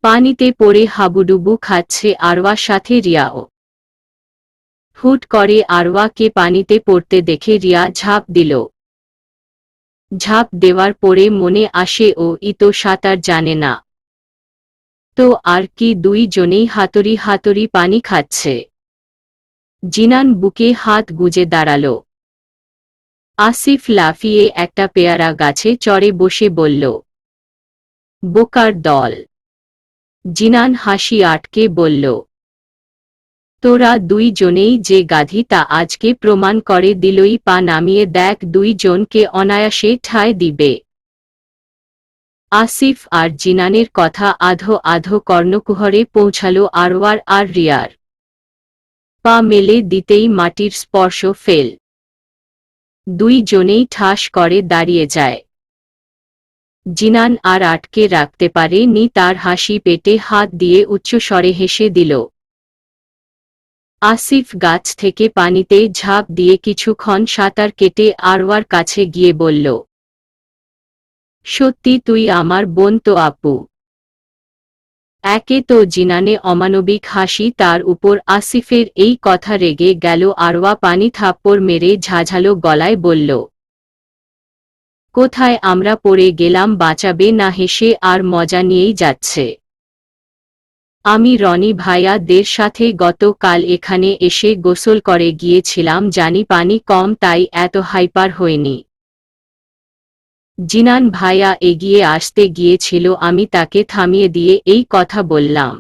পানিতে পড়ে হাবুডুবু খাচ্ছে আরওয়ার সাথে রিয়াও। হুট করে আরওয়াকে পানিতে পড়তে দেখে রিয়া ঝাঁপ দিল। ঝাঁপ দেওয়ার পরে মনে আসে ই তো সাঁতার জানে না। তো আর কি, দুই জনেই হাতুড়ি হাতুড়ি পানি খাচ্ছে। জিনান বুকে হাত গুজে দাঁড়াল। আসিফ লাফিয়ে একটা পেয়ারা গাছে চড়ে বসে বলল, বোকার দল। জিনান হাসি আটকে বলল, তোরা দুই জনেই যে গাধি তা আজকে প্রমাণ করে দিলই। পা নামিয়ে দেখ, দুই জনকে অনায়াসে ঠায় দিবে। আসিফ আর জিনানের কথা আধো আধো কর্ণকুহরে পৌঁছাল আরওয়ার আর রিয়ার। পা মেলে দিতেই মাটির স্পর্শ ফেল। দুই জনেই ঠাস করে দাঁড়িয়ে যায়। জিনান আর আটকে রাখতে পারে নি তার হাসি, পেটে হাত দিয়ে উচ্চস্বরে হেসে দিল। আসিফ গাছ থেকে পানিতে ঝাঁপ দিয়ে কিছুক্ষণ সাঁতার কেটে আরওয়ার কাছে গিয়ে বলল, সত্যি তুই আমার বোন তো আপু? একে তো জিনানে অমানবিক হাসি, তার উপর আসিফের এই কথা রেগে গেল। আরওয়া পানি থাপ্পড় মেরে ঝাঝালো গলায় বলল, কোথায় আমরা পড়ে গেলাম, বাঁচাবে না? হেসে আর মজা নিয়েই যাচ্ছে। আমি রনি ভাইয়া দের সাথে গতকাল এখানে এসে গোসল করে গিয়েছিলাম, জানি পানি কম তাই এত হাইপার হয়নি। জিনান ভাইয়া এগিয়ে আসতে গিয়েছিল, আমি তাকে থামিয়ে দিয়ে এই কথা বললাম।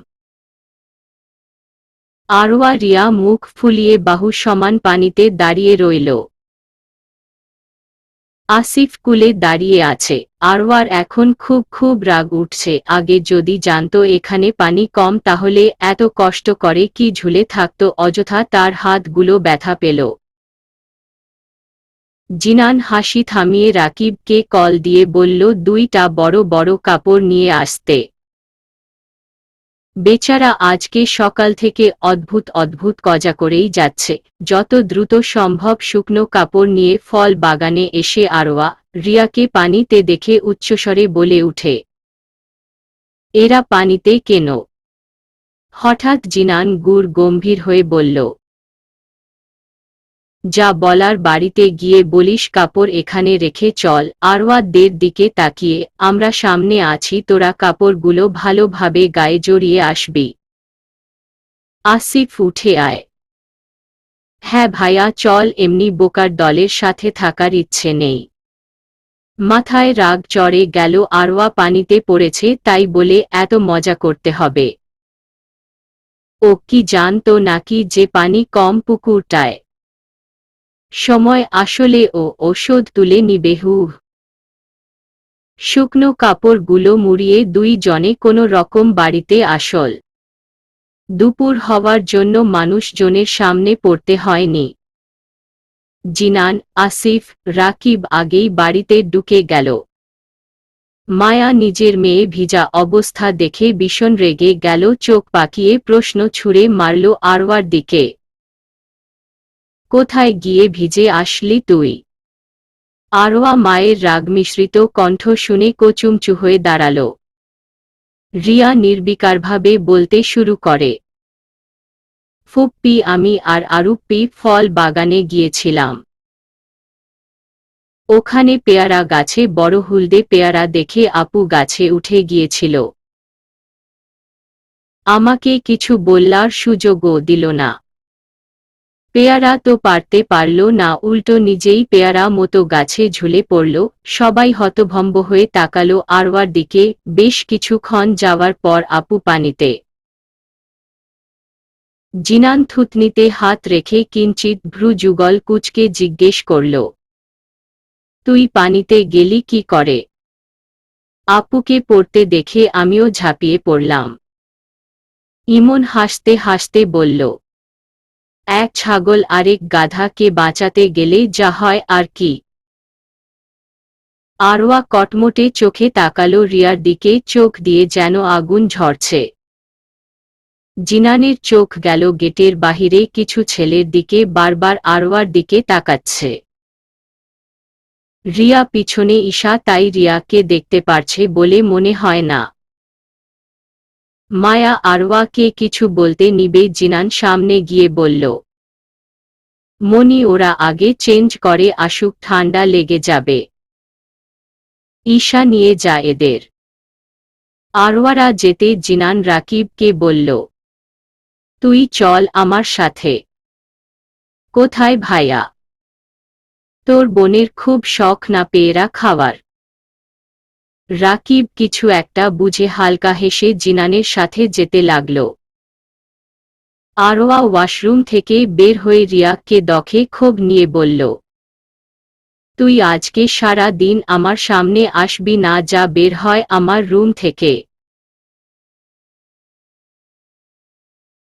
আরওয়া রিয়া মুখ ফুলিয়ে বাহু সমান পানিতে দাঁড়িয়ে রইল। আসিফ কুলে দাঁড়িয়ে আছে। আরওয়ার এখন খুব খুব রাগ উঠছে। আগে যদি জানতো এখানে পানি কম তাহলে এত কষ্ট করে কি ঝুলে থাকত, অযথা তার হাতগুলো ব্যথা পেল। জিনান হাসি থামিয়ে রাকিবকে কল দিয়ে বলল, দুইটা বড় বড় কাপড় নিয়ে আসতে। বেচারা আজকে সকাল থেকে অদ্ভুত অদ্ভুত কজা করেই যাচ্ছে। যত দ্রুত সম্ভব শুকনো কাপড় নিয়ে ফল বাগানে এসে আরওয়া রিয়াকে পানিতে দেখে উচ্চস্বরে বলে উঠে, এরা পানিতে কেন? হঠাৎ জিনান গুড় গম্ভীর হয়ে বলল, যা বলার বাড়িতে গিয়ে বলিস। কাপড় এখানে রেখে চল। আরওয়া দের দিকে তাকিয়ে, আমরা সামনে আছি, তোরা কাপড়গুলো ভালোভাবে গায়ে জড়িয়ে আসবি। আসিফ উঠে আয়। হ্যাঁ ভাইয়া চল, এমনি বোকার দলের সাথে থাকার ইচ্ছে নেই। মাথায় রাগ চড়ে গেল। আরওয়া পানিতে পড়েছে তাই বলে এত মজা করতে হবে? ও কি জানতো নাকি যে পানি কম পুকুরটায়? সময় আসলে ওষুধ তুলে নিবে। শুকনো কাপড়গুলো মুড়িয়ে দুই জনে কোনো রকম বাড়িতে আসল। দুপুর হওয়ার জন্য মানুষজনের সামনে পড়তে হয়নি। জিনান, আসিফ, রাকিব আগেই বাড়িতে ঢুকে গেল। মায়া নিজের মেয়ে ভিজা অবস্থা দেখে ভীষণ রেগে গেল, চোখ পাকিয়ে প্রশ্ন ছুড়ে মারল আরওয়ার দিকে, কোথায় গিয়ে ভিজে আসলি তুই? আরওয়া মায়ের রাগ মিশ্রিত কণ্ঠ শুনে কোচুমচু হয়ে দাঁড়াল। রিয়া নির্বিকারভাবে বলতে শুরু করে, ফুপ্পি, আমি আর আরুপ্পি ফল বাগানে গিয়েছিলাম। ওখানে পেয়ারা গাছে বড় হলদে পেয়ারা দেখে আপু গাছে উঠে গিয়েছিল। আমাকে কিছু বলার সুযোগও দিল না। পেয়ারা তো পারতে পারল না, উল্টো নিজেই পেয়ারা মতো গাছে ঝুলে পড়ল। সবাই হতভম্ব হয়ে তাকালো আরওয়ার দিকে। বেশ কিছুক্ষণ যাওয়ার পর আপু পানিতে। জিনান থুতনিতে হাত রেখে কিঞ্চিত ভ্রু যুগল কুঁচকে জিজ্ঞেস করল, তুই পানিতে গেলি কি করে? আপুকে পড়তে দেখে আমিও ঝাঁপিয়ে পড়লাম। ইমন হাসতে হাসতে বলল, এক ছাগল আরেক গাধাকে বাঁচাতে গেলে যা হয় আর কি। আরওয়া কটমটে চোখে তাকালো রিয়ার দিকে, চোখ দিয়ে যেন আগুন ঝরছে। জিনানের চোখ গেল গেটের বাহিরে কিছু ছেলের দিকে, বারবার আরওয়ার দিকে তাকাচ্ছে। রিয়া পিছনে ঈশা, তাই রিয়াকে দেখতে পারছে বলে মনে হয় না। মায়া আরওয়াকে কিছু বলতে নিবে জিনান সামনে গিয়ে বলল, মনি ওরা আগে চেঞ্জ করে আসুক, ঠান্ডা লেগে যাবে। ঈশা নিয়ে যা এদের। আরওয়ারা যেতে জিনান রাকিবকে বলল, তুই চল আমার সাথে। কোথায় ভাইয়া? তোর বোনের খুব শখ না পেয়ারা খাওয়ার? রাকিব কিছু একটা বুঝে হালকা হেসে জিনানের সাথে যেতে লাগল। আরওয়া ওয়াশরুম থেকে বের হয়ে রিয়াকে দেখে ক্ষোভ নিয়ে বলল, তুই আজকে সারা দিন আমার সামনে আসবি না, যা বের হয় আমার রুম থেকে।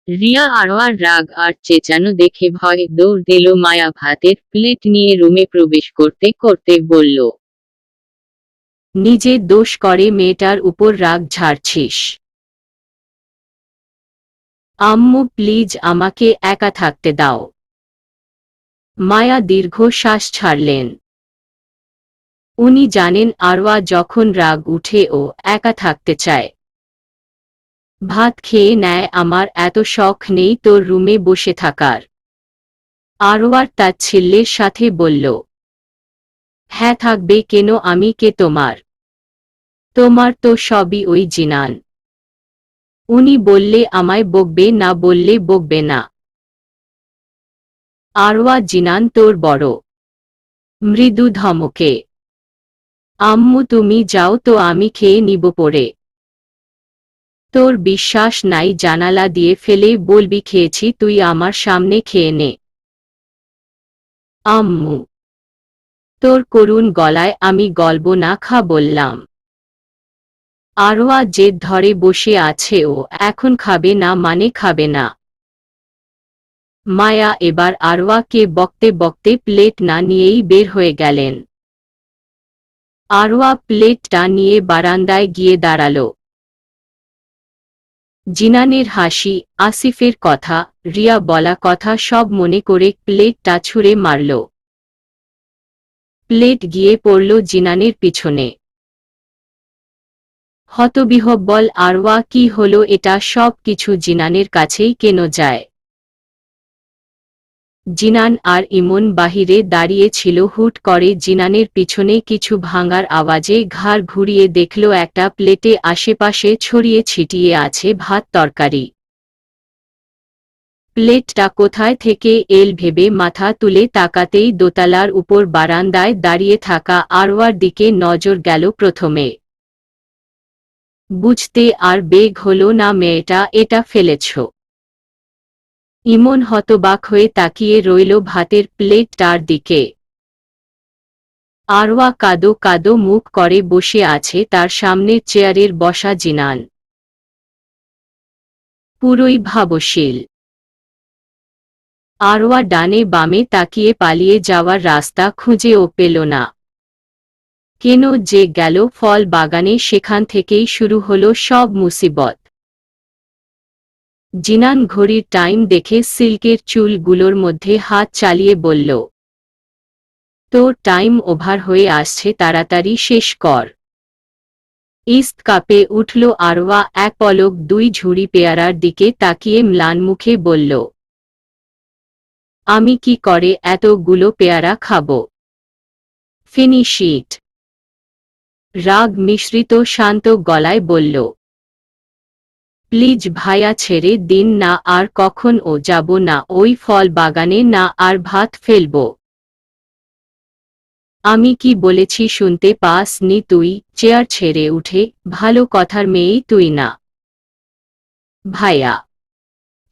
রিয়া আরওয়ার রাগ আর চেঁচানো দেখে ভয়ে দৌড় দিল। মায়া ভাতের প্লেট নিয়ে রুমে প্রবেশ করতে করতে বলল, নিজে দোষ করে মেয়েটার উপর রাগ ঝাড়ছিস? আম্মু প্লিজ আমাকে একা থাকতে দাও। মায়া দীর্ঘ শ্বাস ছাড়লেন। উনি জানেন আরওয়া যখন রাগ উঠে ও একা থাকতে চায়। ভাত খেয়ে নেয়, আমার এত শখ নেই তোর রুমে বসে থাকার। আরওয়ার তাচ্ছিল্যের সাথে বলল, হ্যাঁ থাকবে কেন, আমি কে তোমার? তোমার তো সবই ওই জিনান। উনি বললে আমায় বকবে, না বললে বকবে না। আরওয়া জিনান তোর বড়। মৃদু ধমকে। আম্মু তুমি যাও তো, আমি খেয়ে নিব পরে। তোর বিশ্বাস নাই, জানালা দিয়ে ফেলে বলবি খেয়েছি, তুই আমার সামনে খেয়ে নে। আম্মু। তোর করুণ গলায় আমি গলব না, খা বললাম। আরওয়া জেদ ধরে বসে আছে, ও এখন খাবে না মানে খাবে না। মায়া এবার আরওয়াকে বকতে বকতে প্লেট না নিয়েই বের হয়ে গেলেন। আরওয়া প্লেটটা নিয়ে বারান্দায় গিয়ে দাঁড়াল। জিনানের হাসি, আসিফের কথা, রিয়া বলা কথা সব মনে করে প্লেটটা ছুঁড়ে মারল। প্লেট গিয়ে পড়ল জিনানের পিছনে। হতবিহ্বল আরওয়া, কি হলো এটা? সব কিছু জিনানের কাছেই কেন যায়? জিনান আর ইমন বাহিরে দাঁড়িয়ে ছিল। হুট করে জিনানের পিছনে কিছু ভাঙার আওয়াজে ঘাড় ঘুরিয়ে দেখল একটা প্লেটে আশেপাশে ছড়িয়ে ছিটিয়ে আছে ভাত তরকারি। প্লেটটা কোথায় থেকে এল ভেবে মাথা তুলে তাকাতেই দোতলার উপর বারান্দায় দাঁড়িয়ে থাকা আরওয়ার দিকে নজর গেল প্রথমে। বুঝতে আর বেগ হলো না মেয়েটা এটা ফেলেছ। ইমন হতবাক হয়ে তাকিয়ে রইল ভাতের প্লেটটার দিকে। আরওয়া কাদো কাদো মুখ করে বসে আছে তার সামনের চেয়ারের বসা জিনান। পুরোই ভাবশীল। আরওয়া ডানে বামে তাকিয়ে পালিয়ে যাওয়ার রাস্তা খুঁজেও পেল না। কেন যে গেল ফল বাগানে, সেখান থেকেই শুরু হলো সব মুসিবত। জিনান ঘড়ির টাইম দেখে সিল্কের চুলগুলোর মধ্যে হাত চালিয়ে বলল, তোর টাইম ওভার হয়ে আসছে, তাড়াতাড়ি শেষ কর। ইস্ত কাঁপে উঠল আরওয়া, এক পলক দুই ঝুড়ি পেয়ারার দিকে তাকিয়ে ম্লান মুখে বলল, আমি কি করে এতগুলো পেয়ারা খাব? Finish it. রাগ মিশ্রিত শান্ত গলায় বলল, প্লিজ ভাইয়া ছেড়ে দিন না, আর কখনও যাব না ওই ফল বাগানে, না আর ভাত ফেলব। আমি কি বলেছি শুনতে পাস নি তুই? চেয়ার ছেড়ে উঠে, ভালো কথার মেয়েই তুই না। ভাইয়া।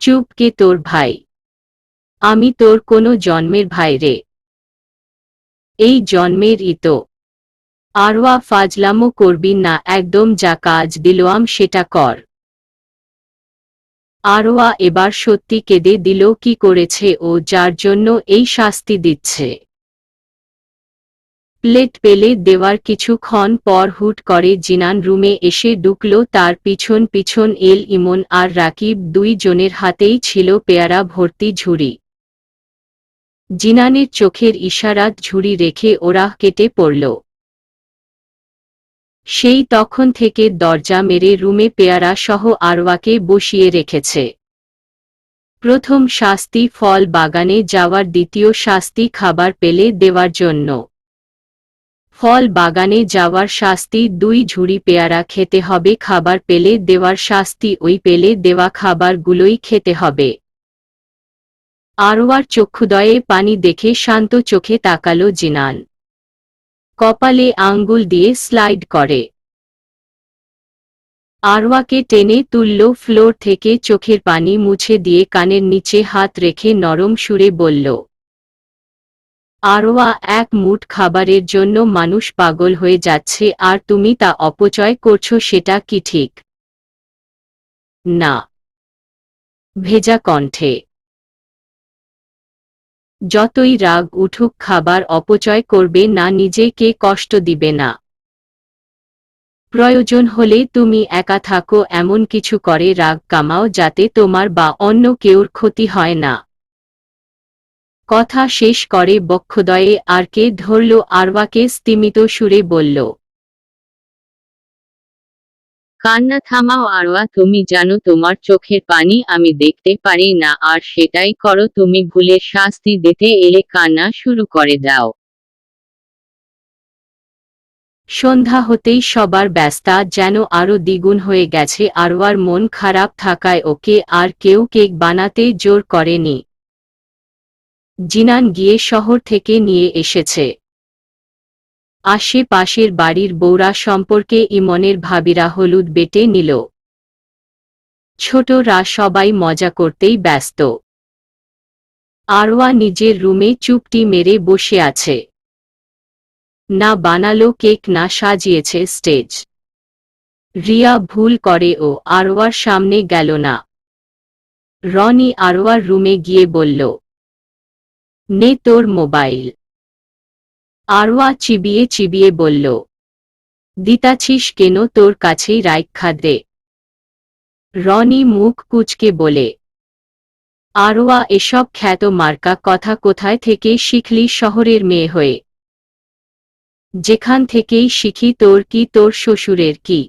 চুপ, কে তোর ভাই? আমি তোর কোনো জন্মের ভাই রে? এই জন্মের তো। আরওয়া ফাজলামো করবি না একদম, যা কাজ দিলাম সেটা কর। আরওয়া এবার সত্যি কেঁদে দিল, কি করেছে ও যার জন্য এই শাস্তি দিচ্ছে? প্লেট পেলে দেওয়ার কিছুক্ষণ পর হুট করে জিনান রুমে এসে ঢুকল। তার পিছন পিছন এল ইমন আর রাকিব, দুই জনের হাতেই ছিল পেয়ারা ভর্তি ঝুড়ি। জিনানের চোখের ইশারাত ঝুড়ি রেখে ওরা কেটে পড়ল। সেই তখন থেকে দরজা মেরে রুমে পেয়ারা সহ আরওয়াকে বসিয়ে রেখেছে। প্রথম শাস্তি ফল বাগানে যাওয়ার, দ্বিতীয় শাস্তি খাবার পেলে দেওয়ার জন্য। ফল বাগানে যাওয়ার শাস্তি 2 ঝুড়ি পেয়ারা খেতে হবে, খাবার পেলে দেওয়ার শাস্তি ওই পেলে দেওয়া খাবারগুলোই খেতে হবে। আরওয়ার চক্ষুদয়ে পানি দেখে শান্ত চোখে তাকালো জিনান। কপালে আঙ্গুল দিয়ে স্লাইড করে আরওয়াকে টেনে তুলল ফ্লোর থেকে, চোখের পানি মুছে দিয়ে কানের নিচে হাত রেখে নরম সুরে বলল, আরওয়া, এক মুঠ খাবারের জন্য মানুষ পাগল হয়ে যাচ্ছে আর তুমি তা অপচয় করছো, সেটা কি ঠিক? না। ভেজা কণ্ঠে। যতই রাগ উঠুক খাবার অপচয় করবে না, নিজেকে কষ্ট দিবে না। প্রয়োজন হলে তুমি একা থাকো, এমন কিছু করে রাগ কামাও যাতে তোমার বা অন্য কেউর ক্ষতি হয় না। কথা শেষ করে বক্ষদয়ে আরকে ধরল, আরওয়াকে স্তিমিত সুরে বলল, কান্না থামাও আরওয়া, তুমি জানো তোমার চোখের পানি আমি দেখতে পারি না, আর সেটাই করো তুমি। ভুলের শাস্তি দিতে এলে কান্না শুরু করে দাও। সন্ধ্যা হতেই সবার ব্যস্তা যেন আরো দ্বিগুণ হয়ে গেছে। আরওয়ার মন খারাপ থাকায় ওকে আর কেউ কেক বানাতে জোর করেনি। জিনান গিয়ে শহর থেকে নিয়ে এসেছে। আশেপাশের বাড়ির বউরা সম্পর্কে ইমনের ভাবিরা হলুদ বেটে নিল। ছোটরা সবাই মজা করতেই ব্যস্ত। আরওয়া নিজের রুমে চুপটি মেরে বসে আছে। না বানালো কেক, না সাজিয়েছে স্টেজ। রিয়া ভুল করে ও আরওয়ার সামনে গেল না। রনি আরওয়ার রুমে গিয়ে বলল, নে তোর মোবাইল। আরওয়া চিবিয়ে চিবিয়ে বলল, দিতাছিস কেন, তোর কাছেই রাইখা দে। রনি মুখ কুঁচকে বলে, আরওয়া, এসব খ্যাত মার্কা কথা কোথায় থেকে শিখলি শহরের মেয়ে হয়ে? যেখান থেকেই শিখি, তোর কি, তোর শ্বশুরের কি?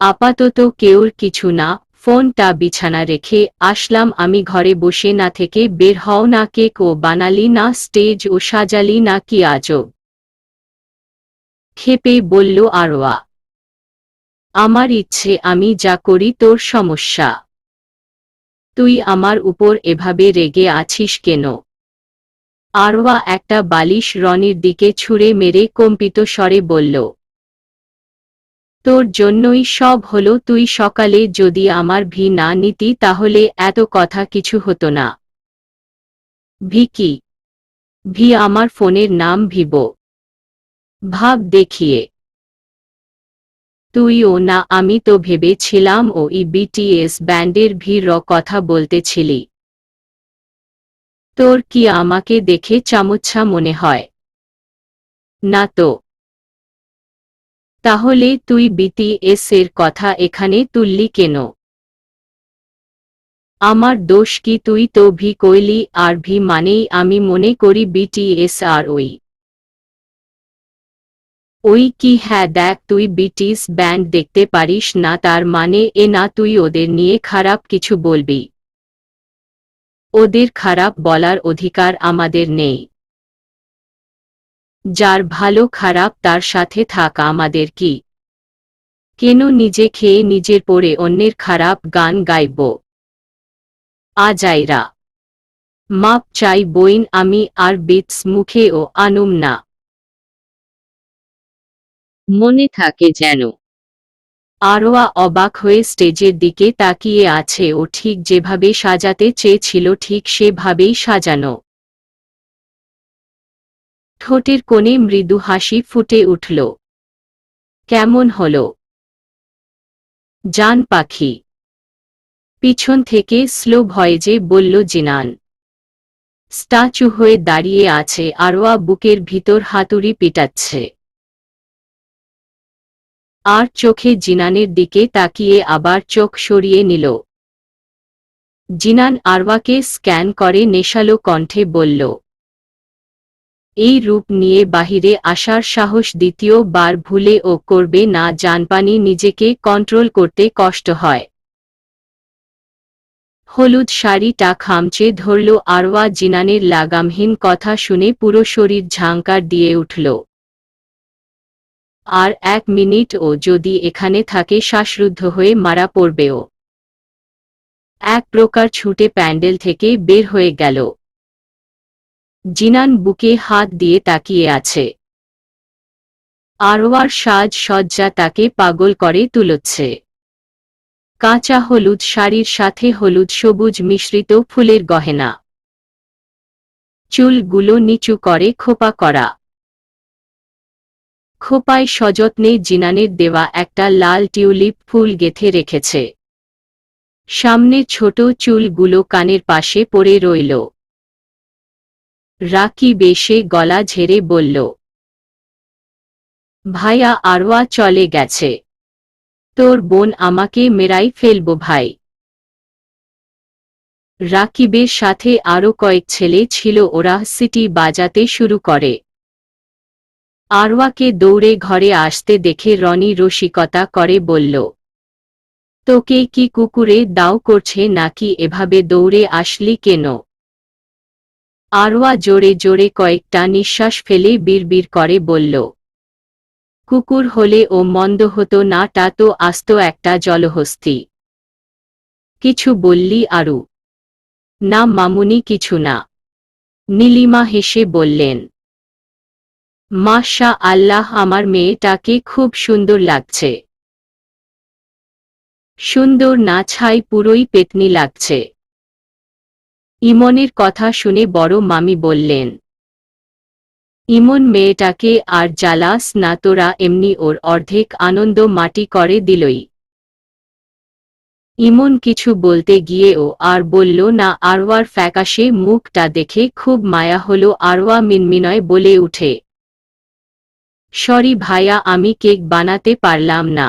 আপাতত কেউর কিছু না। ফোনটা বিছানা রেখে আসলাম আমি, ঘরে বসে না থেকে বের হও না। কেক ও বানালি না, স্টেজ ও সাজালি না, কি আজব। ক্ষেপে বলল আরওয়া, আমার ইচ্ছে, আমি যা করি তোর সমস্যা? তুই আমার উপর এভাবে রেগে আছিস কেন? আরওয়া একটা বালিশ রনির দিকে ছুঁড়ে মেরে কম্পিত স্বরে বলল, তোর জন্যই সব হলো। তুই সকালে যদি আমার ভি না নিতি তাহলে এত কথা কিছু হতো না। ভি কি? ভি আমার ফোনের নাম, ভিভো। ভাব দেখিয়ে। তুইও না? আমি তো ভেবেছিলাম ওই বিটিএস ব্যান্ডের ভির কথা বলতেছিলি। তোর কি আমাকে দেখে চামুচ্ছা মনে হয়? না তো। তাহলে তুই বিটিএস এর কথা এখানে তুললি কেন? আমার দোষ কি? তুই তো ভি কইলি, আর ভি মানেই আমি মনে করি বিটিএস। আর ওই কি? হ্যাঁ দেখ, তুই বিটিএস ব্যান্ড দেখতে পারিস না তার মানে এ না তুই ওদের নিয়ে খারাপ কিছু বলবি। ওদের খারাপ বলার অধিকার আমাদের নেই। যার ভালো খারাপ তার সাথে থাকা আমাদের কি? কেন নিজে খেয়ে নিজের পরে অন্যের খারাপ গান গাইব? আজাইরা মাপ চাই বইন, আমি আর বিটস মুখে ও আনুম না। মনে থাকে যেন। আরওয়া অবাক হয়ে স্টেজের দিকে তাকিয়ে আছে। ও ঠিক যেভাবে সাজাতে চেয়েছিল ঠিক সেভাবেই সাজানো। ঠোঁটের কোণে মৃদু হাসি ফুটে উঠল। কেমন হলো জান পাখি? পিছন থেকে স্লো ভয়েজে বলল জিনান। স্ট্যাচু হয়ে দাঁড়িয়ে আছে আরওয়া, বুকের ভিতর হাতুড়ি পিটাচ্ছে। আর চোখে জিনানের দিকে তাকিয়ে আবার চোখ সরিয়ে নিল। জিনান আরওয়াকে স্ক্যান করে নেশালো কণ্ঠে বলল, এই রূপ নিয়ে বাহিরে আসার সাহস দ্বিতীয়বার ভুলেও করবে না। জানপানি নিজেকে কন্ট্রোল করতে কষ্ট হয়। হলুদ শাড়িটা খামচে ধরল আরওয়া। জিনানের লাগামহীন কথা শুনে পুরো শরীর ঝাংকার দিয়ে উঠল। আর 1 মিনিট ও যদি এখানে থাকে শ্বাসরুদ্ধ হয়ে মারা পড়বেও। এক প্রকার ছুটে প্যান্ডেল থেকে বের হয়ে গেল। জিনান বুকে হাত দিয়ে তাকিয়ে আছে। আরওয়ার সাজসজ্জা তাকে পাগল করে তুলছে। কাঁচা হলুদ শাড়ির সাথে হলুদ সবুজ মিশ্রিত ফুলের গহেনা, চুলগুলো নিচু করে খোপা করা। খোপায় সযত্নে জিনানের দেওয়া একটা লাল টিউলিপ ফুল গেঁথে রেখেছে। সামনে ছোট চুলগুলো কানের পাশে পড়ে রইল। রাকিব এসে গলা ঝেড়ে বলল, ভাইয়া, আরওয়া চলে গেছে। তোর বোন আমাকে মেরাই ফেলবো ভাই। রাকিবের সাথে আরো কয়েক ছেলে ছিল। ওরা সিটি বাজাতে শুরু করে। আরওয়াকে দৌড়ে ঘরে আসতে দেখে রনি রসিকতা করে বলল, তোকে কি কুকুরে দাও করছে নাকি? এভাবে দৌড়ে আসলি কেন? আরওয়া জোরে জোরে কয়েকটা নিঃশ্বাস ফেলে বিড়বিড় করে বলল, কুকুর হলে ও মন্দ হতো না, তা তো আস্ত একটা জলহস্তি। কিছু বললি আরু? না মামুনি, কিছু না। নীলিমা হেসে বললেন, মাশা আল্লাহ, আমার মেয়েটাকে খুব সুন্দর লাগছে। সুন্দর না ছাই, পুরোই পেতনি লাগছে। ইমনের কথা শুনে বড় মামি বললেন, ইমন মেয়েটাকে আর জ্বালাস না, তোরা এমনি ওর অর্ধেক আনন্দ মাটি করে দিলই। ইমন কিছু বলতে গিয়েও আর বলল না। আরওয়ার ফ্যাকাশে মুখটা দেখে খুব মায়া হলো। আরওয়া মিনমিনয় বলে উঠে, সরি ভাইয়া, আমি কেক বানাতে পারলাম না।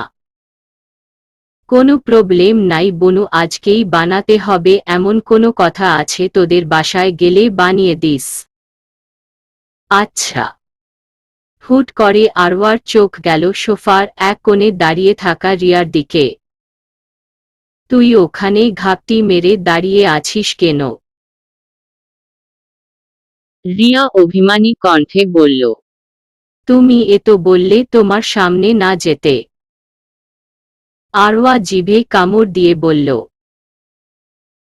কোনো প্রবলেম নাই বনু, আজকেই বানাতে হবে এমন কোনো কথা আছে? তোদের বাসায় গেলে বানিয়ে দিস। আচ্ছা। হুট করে আরওয়ার চোখ গেল সোফার এক কোণে দাঁড়িয়ে থাকা রিয়ার দিকে। তুই ওখানে ঘাপটি মেরে দাঁড়িয়ে আছিস কেন? রিয়া অভিমানী কণ্ঠে বলল, তুমি এ তো বললে তোমার সামনে না যেতে। আরওয়া জিভে কামড় দিয়ে বলল,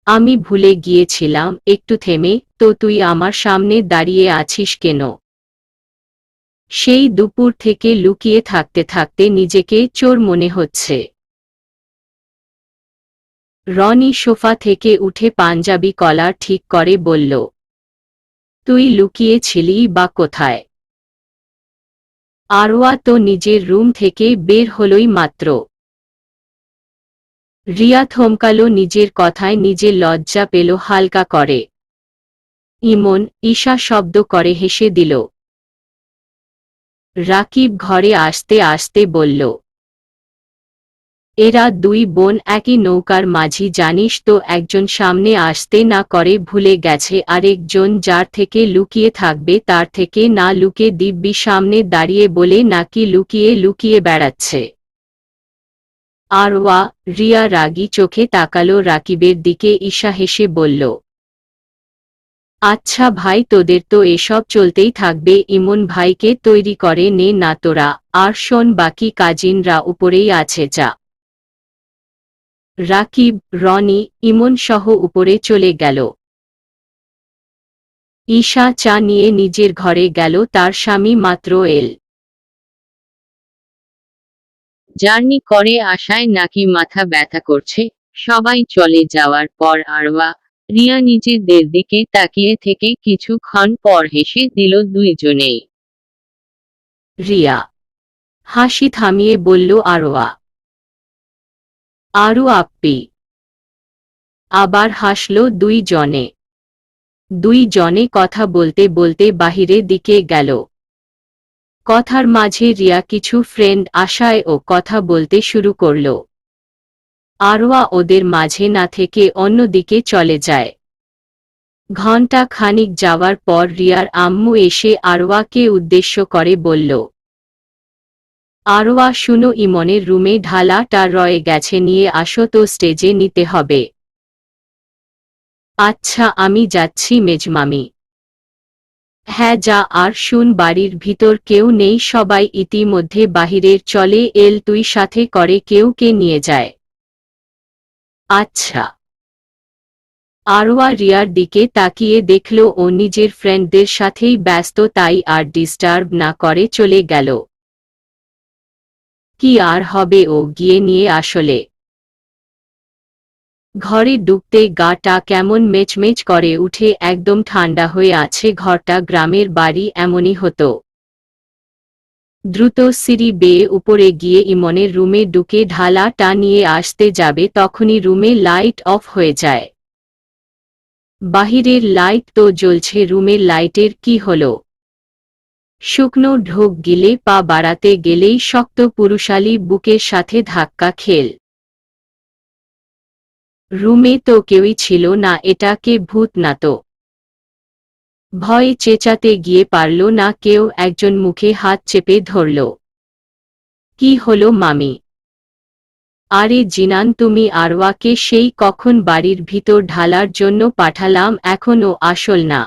আমি ভুলে গিয়েছিলাম। একটু থেমে, তো তুই আমার সামনে দাঁড়িয়ে আছিস কেন? সেই দুপুর থেকে লুকিয়ে থাকতে থাকতে নিজেকে চোর মনে হচ্ছে। রনি সোফা থেকে উঠে পাঞ্জাবি কলার ঠিক করে বলল, তুই লুকিয়েছিলি বা কোথায়? আরওয়া তো নিজের রুম থেকে বের হলই মাত্র। রিয়া থমকালো। নিজের কথায় নিজে লজ্জা পেল হালকা করে। ইমন ঈশা শব্দ করে হেসে দিল। রাকিব ঘরে আসতে আসতে বলল, এরা দুই বোন একই নৌকার মাঝি, জানিস তো? একজন সামনে আসতে না করে ভুলে গেছে আরেকজন যার থেকে লুকিয়ে থাকবে তার থেকে না লুকে দিব্যি সামনে দাঁড়িয়ে বলে নাকি লুকিয়ে লুকিয়ে বেড়াচ্ছে। আরওয়া, রিয়া রাগী চোখে তাকালো রাকিবের দিকে। ঈশা হেসে বলল, আচ্ছা ভাই, তোদের তো এসব চলতেই থাকবে। ইমন ভাইকে তৈরি করে নে না তোরা। আর শোন, বাকি কাজিনরা উপরেই আছে, যা। রাকিব, রনি, ইমন সহ উপরে চলে গেল। ঈশা চা নিয়ে নিজের ঘরে গেল। তার স্বামী মাত্র এল। জার্নি করে আসায় নাকি মাথা ব্যথা করছে। সবাই চলে যাওয়ার পর আরওয়া, রিয়া নিজেদের দিকে তাকিয়ে থেকে কিছুক্ষণ পর হেসে দিল দুইজনেই। রিয়া হাসি থামিয়ে বলল, আরওয়া। আরু আপ্পি। আবার হাসল দুইজনে। দুইজনে কথা বলতে বলতে বাহিরে দিকে গেল। কথার মাঝে রিয়া কিছু ফ্রেন্ড আসায় ও কথা বলতে শুরু করল। আরওয়া ওদের মাঝে না থেকে অন্য দিকে চলে যায়। ঘণ্টা খানিক যাওয়ার পর রিয়ার আম্মু এসে আরওয়াকে উদ্দেশ্য করে বলল, আরওয়া শুনো, ইমনের রুমে ঢালাটা রয়ে গেছে, নিয়ে আসো তো, স্টেজে নিতে হবে। আচ্ছা আমি যাচ্ছি মেজমামি। হ্যাঁ যা, আর শুন, বাড়ির ভিতর কেউ নেই, সবাই ইতিমধ্যে বাহিরের, চলে এল তুই সাথে করে কেউ কে নিয়ে যায়। আচ্ছা। আরওয়া রিয়ার দিকে তাকিয়ে দেখল ও নিজের ফ্রেন্ডদের সাথেই ব্যস্ত, তাই আর ডিস্টার্ব না করে চলে গেল। কি আর হবে, ও গিয়ে নিয়ে আসলে। ঘরে ঢুকতে গাটা কেমন মেচমেচ করে উঠে, একদম ঠান্ডা হয়ে আছে ঘরটা, গ্রামের বাড়ি এমনই হতো। দ্রুত সিঁড়ি বেয়ে উপরে গিয়ে ইমনের রুমে ঢুকে ঢালাটা নিয়ে আসতে যাবে, তখনই রুমে লাইট অফ হয়ে যায়। বাহিরের লাইট তো জ্বলছে, রুমের লাইটের কি হলো? শুকনো ঢোক গিলে পা বাড়াতে গেলেই শক্ত পুরুষালী বুকের সাথে ধাক্কা খেল। রুমে তো কেউই ছিল না, এটা কে, ভূত না তো? ভয়ে চেঁচাতে গিয়ে পারল না, কেউ একজন মুখে হাত চেপে ধরল। কি হলো মামি? আরে জিনান, তুমি আরওয়াকে সেই কখন বাড়ির ভিতর ঢালার জন্য পাঠালাম, এখনও আসল না?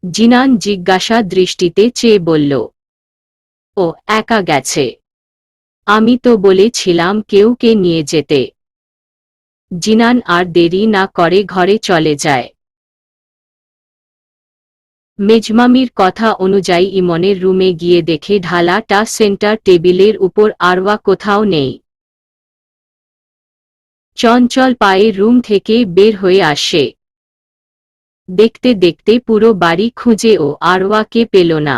জিনান জিজ্ঞাসা দৃষ্টিতে চেয়ে বলল, ও একা গেছে। আমি তো বলেছিলাম কেউকে নিয়ে যেতে। জিনান আর দেরি না করে ঘরে চলে যায়। মেজমামির কথা অনুযায়ী ইমনের রুমে গিয়ে দেখে ঢালাটা সেন্টার টেবিলের উপর, আরওয়া কোথাও নেই। চঞ্চল পায়ে রুম থেকে বের হয়ে আসে। দেখতে দেখতে পুরো বাড়ি খুঁজে ও আরওয়াকে পেল না।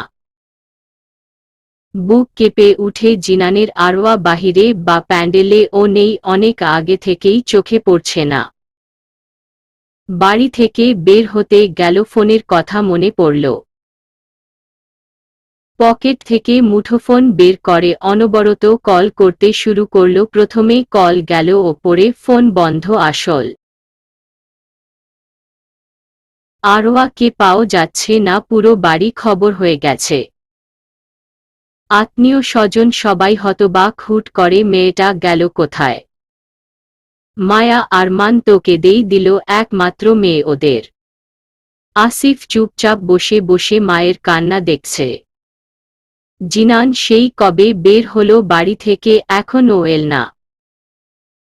বুক কেঁপে উঠে জিনানের, আরওয়া বাহিরে বা প্যান্ডেলে ও নেই, অনেক আগে থেকেই চোখে পড়ছে না। বাড়ি থেকে বের হতে গেল, ফোনের কথা মনে পড়ল। পকেট থেকে মুঠোফোন বের করে অনবরত কল করতে শুরু করল। প্রথমে কল গেল ওপরে, ফোন বন্ধ। আসল আরওয়াকে পাওয়া যাচ্ছে না, পুরো বাড়ি খবর হয়ে গেছে। আত্মীয় স্বজন সবাই হতবাক, হুট করে মেয়েটা গেল কোথায়? মায়া আরমান তো কেঁদেই দিল, একমাত্র মেয়ে ওদের। আসিফ চুপচাপ বসে বসে মায়ের কান্না দেখছে। জিনান সেই কবে বের হলো বাড়ি থেকে, এখনও এল না।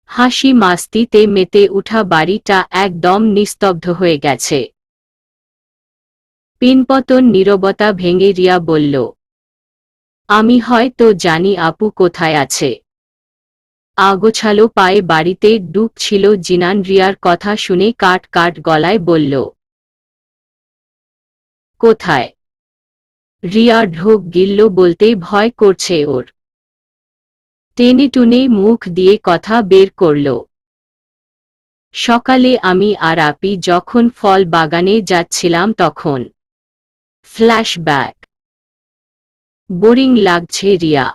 হাসি মাস্তিতে মেতে উঠা বাড়িটা একদম নিস্তব্ধ হয়ে গেছে। পিনপতন নীরবতা ভেঙে রিয়া বলল, আমি হয়তো জানি আপু কোথায় আছে। আগোছালো পায়ে বাড়িতে ঢুকছিল জিনান, রিয়ার কথা শুনে কাট কাট গলায় বলল, কোথায়? রিয়া ঢোক গিলল, বলতে ভয় করছে ওর। টেনে টুনে মুখ দিয়ে কথা বের করল, সকালে আমি আর আপি যখন ফল বাগানে যাচ্ছিলাম তখন। ফ্ল্যাশব্যাক। বোরিং লাগছে রিয়া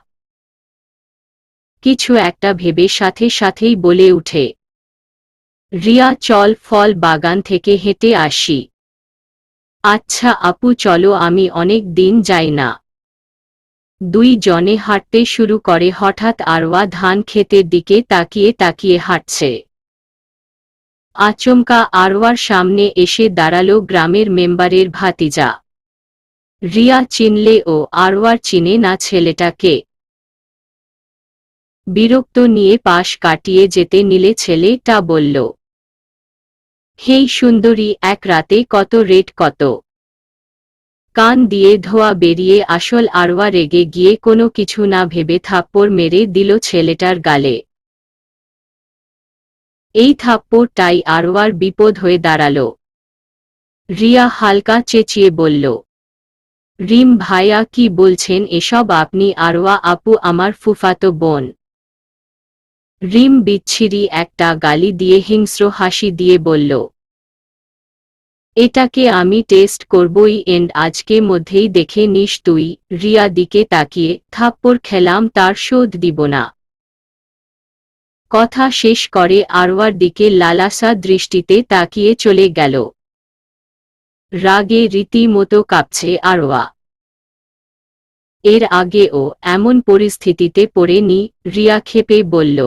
কিছু একটা ভেবে সাথে সাথেই বলে উঠে, রিয়া চল ফল বাগান থেকে হেঁটে আসি। আচ্ছা আপু চলো, আমি অনেক দিন যাই না। দুই জনে হাঁটতে শুরু করে। হঠাৎ আরওয়া ধান ক্ষেতের দিকে তাকিয়ে তাকিয়ে হাঁটছে। আচমকা আরওয়ার সামনে এসে দাঁড়ালো গ্রামের মেম্বারের ভাতিজা। রিয়া চিনলে ও আরওয়ার চিনে না ছেলেটাকে। বিরক্ত নিয়ে পাশ কাটিয়ে যেতে নিলে ছেলেটা বলল, হেই সুন্দরী, এক রাতে কত রেট কত? কান দিয়ে ধোয়া বেরিয়ে আসল। আরওয়া রেগে গিয়ে কোনো কিছু না ভেবে থাপ্পড় মেরে দিল ছেলেটার গালে। এই থাপ্পড়টাই আরওয়ার বিপদ হয়ে দাঁড়াল। রিয়া হালকা চেঁচিয়ে বলল, রিম ভাইয়া কি বলছেন এসব আপনি? আরওয়া আপু আমার ফুফাতো বোন। রিম বিচ্ছিরি একটা গালি দিয়ে হিংস্র হাসি দিয়ে বলল, এটাকে আমি টেস্ট করবই, এন্ড আজকে মধ্যেই দেখে নিস তুই। রিয়া দিকে তাকিয়ে, থাপ্পড় খেলাম তার শোধ দিব না। কথা শেষ করে আরওয়ার দিকে লালাসা দৃষ্টিতে তাকিয়ে চলে গেল। রাগে রীতিমতো কাঁপছে আরওয়া। এর আগেও এমন পরিস্থিতিতে পড়েনি। রিয়া ক্ষেপে বলল,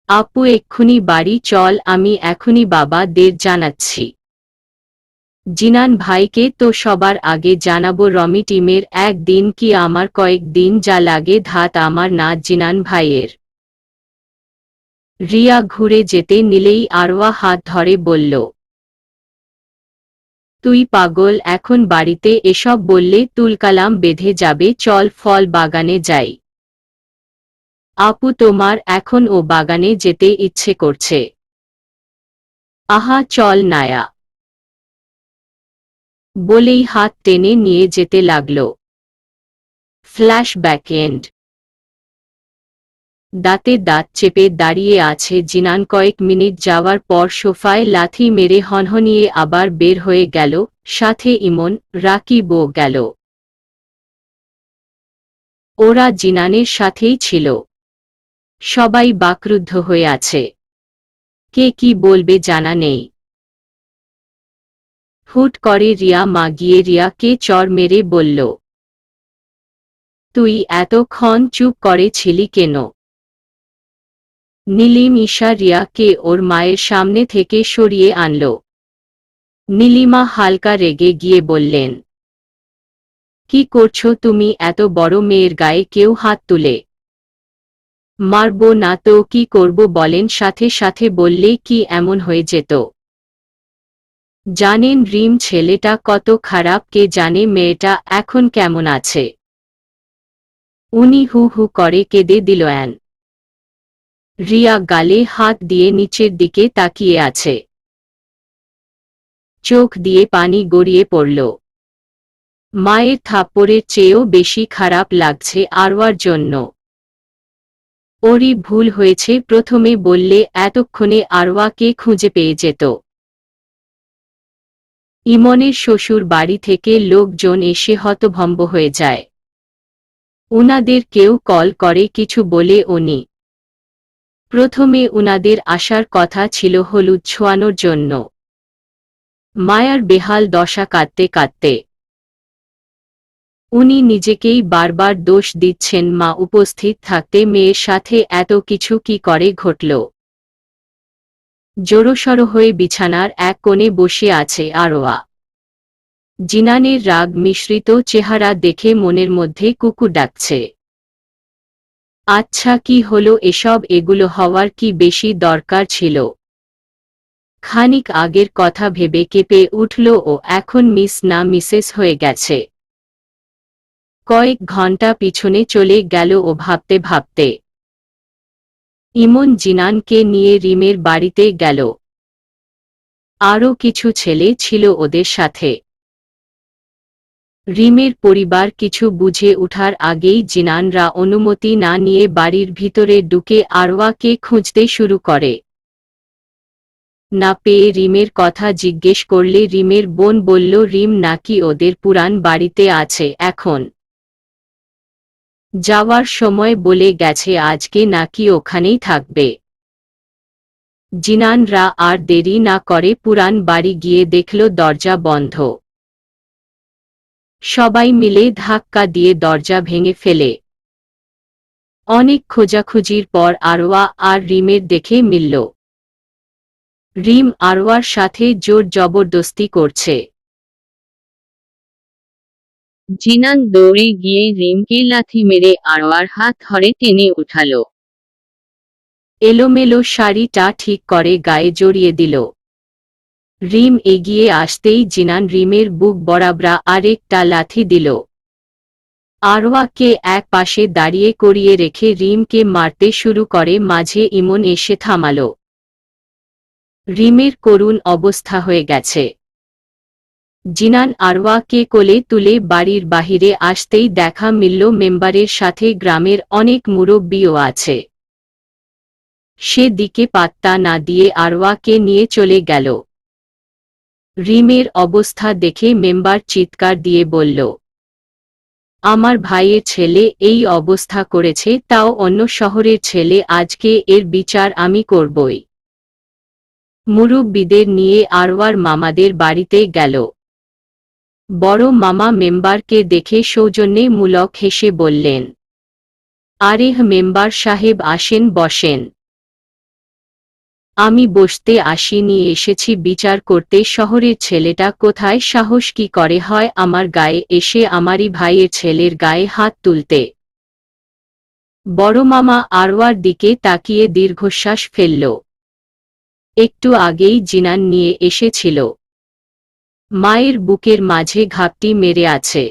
আপু এক্ষুনি বাড়ি চল, আমি এখনই বাবাদের জানাচ্ছি। জিনান ভাইকে তো সবার আগে জানাবো। রমি টিমের একদিন কি আমার কয়েকদিন, যা লাগে ধাত আমার না জিনান ভাইয়ের। রিয়া ঘুরে যেতে নিলেই আরওয়া হাত ধরে বলল, তুই পাগল, এখন বাড়িতে এসব বললে তুলকালাম বেঁধে যাবে, চল ফল বাগানে যাই। আপু তোমার এখন ও বাগানে যেতে ইচ্ছে করছে? আহা চল নায়া, বলেই হাত টেনে নিয়ে যেতে লাগল। Flashback end. দাঁতে দাঁত চেপে দাঁড়িয়ে আছে জিনান। কয়েক মিনিট যাওয়ার পর সোফায় লাথি মেরে হনহনিয়ে আবার বের হয়ে গেল, সাথে ইমন, রাকিবও গেল। ওরা জিনানের সাথেই ছিল। সবাই বাকরুদ্ধ হয়ে আছে। কে কি বলবে জানা নেই। হুট করে রিয়া মা গিয়ে রিয়াকে চড় মেরে বলল, তুই এতক্ষণ চুপ করে ছিলি কেন? নীলিমা রিয়াকে ওর মায়ের সামনে থেকে সরিয়ে আনল। নীলিমা হালকা রেগে গিয়ে বললেন, কি করছো তুমি? এত বড় মেয়ের গায়ে কেউ হাত তুলে? মারবো না তো কি করব বলেন? সাথে সাথে বললে কি এমন হয়ে যেত? জানেন রিম ছেলেটা কত খারাপ, কে জানে মেয়েটা এখন কেমন আছে। উনি হু হু করে কেঁদে দিল। রিয়া গালে হাত দিয়ে নিচের দিকে তাকিয়ে আছে। চোখ দিয়ে পানি গড়িয়ে পড়ল। মায়ের থাপ্পড়ের চেয়েও বেশি খারাপ লাগছে আরওয়ার জন্য। ওরই ভুল হয়েছে, প্রথমে বললে এতক্ষণে আরওয়াকে খুঁজে পেয়ে যেত। ইমনের শ্বশুর বাড়ি থেকে লোকজন এসে হতভম্ব হয়ে যায়। উনাদের কেউ কল করে কিছু বলে উনি। প্রথমে উনাদের আসার কথা ছিল হলুদ ছোঁয়ানোর জন্য। মায়ার বেহাল দশা কাঁদতে কাঁদতে উনি নিজেকেই বারবার দোষ দিচ্ছেন, মা উপস্থিত থাকতে মেয়ের সাথে এত কিছু কি করে ঘটল। জড়োসড়ো হয়ে বিছানার এক কোণে বসে আছে আরওয়া। জিনানের রাগ মিশ্রিত চেহারা দেখে মনের মধ্যে কুকুর ডাকছে। আচ্ছা কি হলো এসব? এগুলো হওয়ার কি বেশি দরকার ছিল? খানিক আগের কথা ভেবে কেঁপে উঠল ও। এখন মিস না মিসেস হয়ে গেছে। কয়েক ঘন্টা পিছনে চলে গেল ও ভাবতে ভাবতে। ইমন জিনানকে নিয়ে রিমের বাড়িতে গেল। আরও কিছু ছেলে ছিল ওদের সাথে। রিমের পরিবার কিছু বুঝে ওঠার আগেই জিনানরা অনুমতি না নিয়ে বাড়ির ভিতরে ঢুকে আরওয়াকে খুঁজতে শুরু করে। না পেয়ে রিমের কথা জিজ্ঞেস করলে রিমের বোন বলল রিম নাকি ওদের পুরান বাড়িতে আছে এখন। যাওয়ার সময় বলে গেছে আজকে নাকি ওখানেই থাকবে। জিনানরা আর দেরি না করে পুরান বাড়ি গিয়ে দেখল দরজা বন্ধ। সবাই মিলে ধাক্কা দিয়ে দরজা ভেঙে ফেলে। অনেক খোঁজাখুঁজির পর আরওয়া আর রিমের দেখে মিলল। রিম আরওয়ার সাথে জোর জবরদস্তি করছে। জিনান দৌড়ে গিয়ে রিমকে লাথি মেরে আরওয়ার হাত ধরে টেনে উঠালো। এলোমেলো শাড়িটা ঠিক করে গায়ে জড়িয়ে দিল। রিম এগিয়ে আসতেই জিনান রিমের বুক বরাবরা আরেকটা লাথি দিল। আরওয়াকে এক পাশে দাঁড়িয়ে করিয়ে রেখে রিমকে মারতে শুরু করে। মাঝে ইমন এসে থামাল। রিমের করুণ অবস্থা হয়ে গেছে। জিনান আরওয়াকে কোলে তুলে বাড়ির বাহিরে আসতেই দেখা মিলল মেম্বারের সাথে গ্রামের অনেক মুরব্বিও আছে। সে দিকে পাত্তা না দিয়ে আরওয়াকে নিয়ে চলে গেল। রিমের অবস্থা দেখে মেম্বার চিৎকার দিয়ে বলল, আমার ভাইয়ের ছেলে এই অবস্থা করেছে, তাও অন্য শহরের ছেলে, আজকে এর বিচার আমি করবই। মুরব্বিদের নিয়ে আরওয়ার মামাদের বাড়িতে গেল। বড় মামা মেম্বারকে দেখে সৌজন্যমূলক হেসে বললেন, আরে মেম্বার সাহেব আসেন বসেন। আমি বসতে আসিনি, এসেছি বিচার করতে। শহরের ছেলেটা কোথায় সাহস কি করে হয় আমার গায়ে এসে আমারই ভাইয়ের ছেলের গায়ে হাত তুলতে। বড় মামা আরওয়ার দিকে তাকিয়ে দীর্ঘশ্বাস ফেলল। একটু আগেই জিনান নিয়ে এসেছিল। মায়ের বুকের মাঝে ঘাপটি মেরে আছে।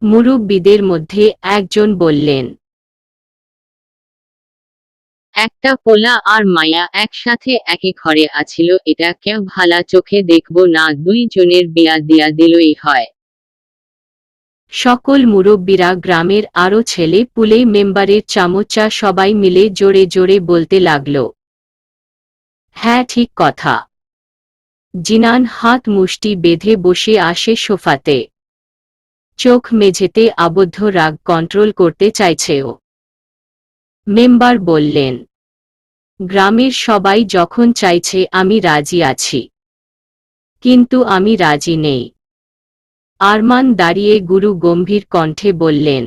মুরব্বিদের মধ্যে একজন বললেন, একটা পোলা আর মায়া একসাথে একে ঘরে আছিল, এটা কেউ ভালা চোখে দেখব না, দুইজনের বিয়া দিয়া দিলই হয়। সকল মুরব্বিরা, গ্রামের আরো ছেলে পুলে, মেম্বারের চামচা সবাই মিলে জোরে জোরে বলতে লাগল, হ্যাঁ ঠিক কথা। জিনান হাত মুষ্টি বেঁধে বসে আসে সোফাতে। চোখ মেঝেতে আবদ্ধ, রাগ কন্ট্রোল করতে চাইছে ও। মেম্বার বললেন, গ্রামের সবাই যখন চাইছে আমি রাজি আছি, কিন্তু আমি রাজি নেই। আরমান দাঁড়িয়ে গুরু গম্ভীর কণ্ঠে বললেন।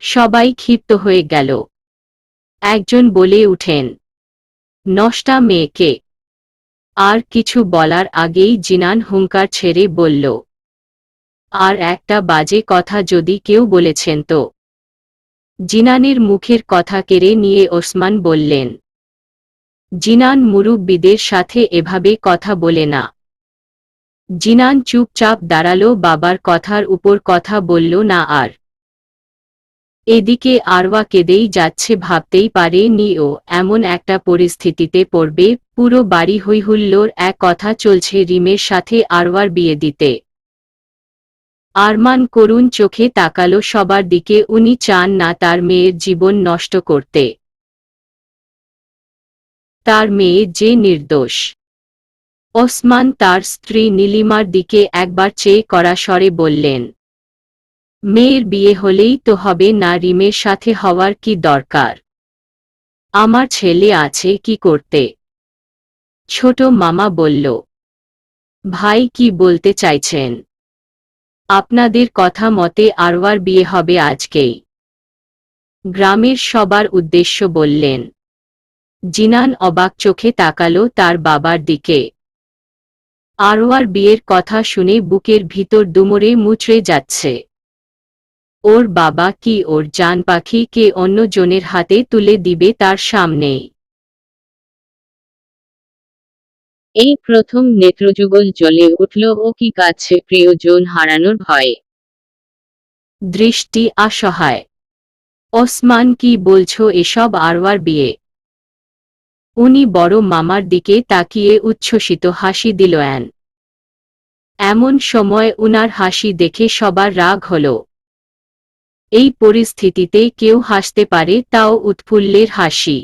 সবাই ক্ষিপ্ত হয়ে গেল। একজন বলে উঠেন, নষ্টা মেয়েকে। আর কিছু বলার আগেই জিনান হুঙ্কার ছেড়ে বলল, আর একটা বাজে কথা যদি কেউ বলেছেন তো। জিনানের মুখের কথা কেড়ে নিয়ে ওসমান বললেন, জিনান মুরব্বিদের সাথে এভাবে কথা বলে না। জিনান চুপচাপ দাঁড়ালো, বাবার কথার উপর কথা বলল না আর। এদিকে আরওয়া কেঁদেই যাচ্ছে, ভাবতেই পারে নি ও এমন একটা পরিস্থিতিতে পড়বে। পুরো বাড়ি হইহুল্লোড়, এক কথা চলছে রিমের সাথে আরওয়ার বিয়ে দিতে। আরমান করুণ চোখে তাকালো সবার দিকে, উনি চান না তার মেয়ের জীবন নষ্ট করতে। তার মেয়ে যে নির্দোষ। ওসমান তার স্ত্রী নীলিমার দিকে একবার চেয়ে কড়া স্বরে বললেন, মেয়ের বিয়ে হলেই তো হবে না, রিমের সাথে হওয়ার কি দরকার? আমার ছেলে আছে কি করতে? ছোট মামা বলল, ভাই কি বলতে চাইছেন? আপনাদের কথা মতে আরওয়ার বিয়ে হবে আজকেই। গ্রামের সবার উদ্দেশ্য বললেন। জিনান অবাক চোখে তাকালো তার বাবার দিকে। আরওয়ার বিয়ের কথা শুনে বুকের ভিতর দুমড়ে মুচড়ে যাচ্ছে। ওর বাবা কি ওর জান পাখিকে অন্য জনের হাতে তুলে দিবে তার সামনেই? এই প্রথম নেত্রযুগল জ্বলে উঠল ও কি কাছে প্রিয়জন হারানোর ভয়ে। দৃষ্টি অসহায়। ওসমান কি বলছো এসব? আরওয়ার বিয়ে? উনি বড় মামার দিকে তাকিয়ে উচ্ছ্বসিত হাসি দিল। এমন সময় উনার হাসি দেখে সবার রাগ হল। এই পরিস্থিতিতে কেউ হাসতে পারে, তাও উৎফুল্লের হাসি।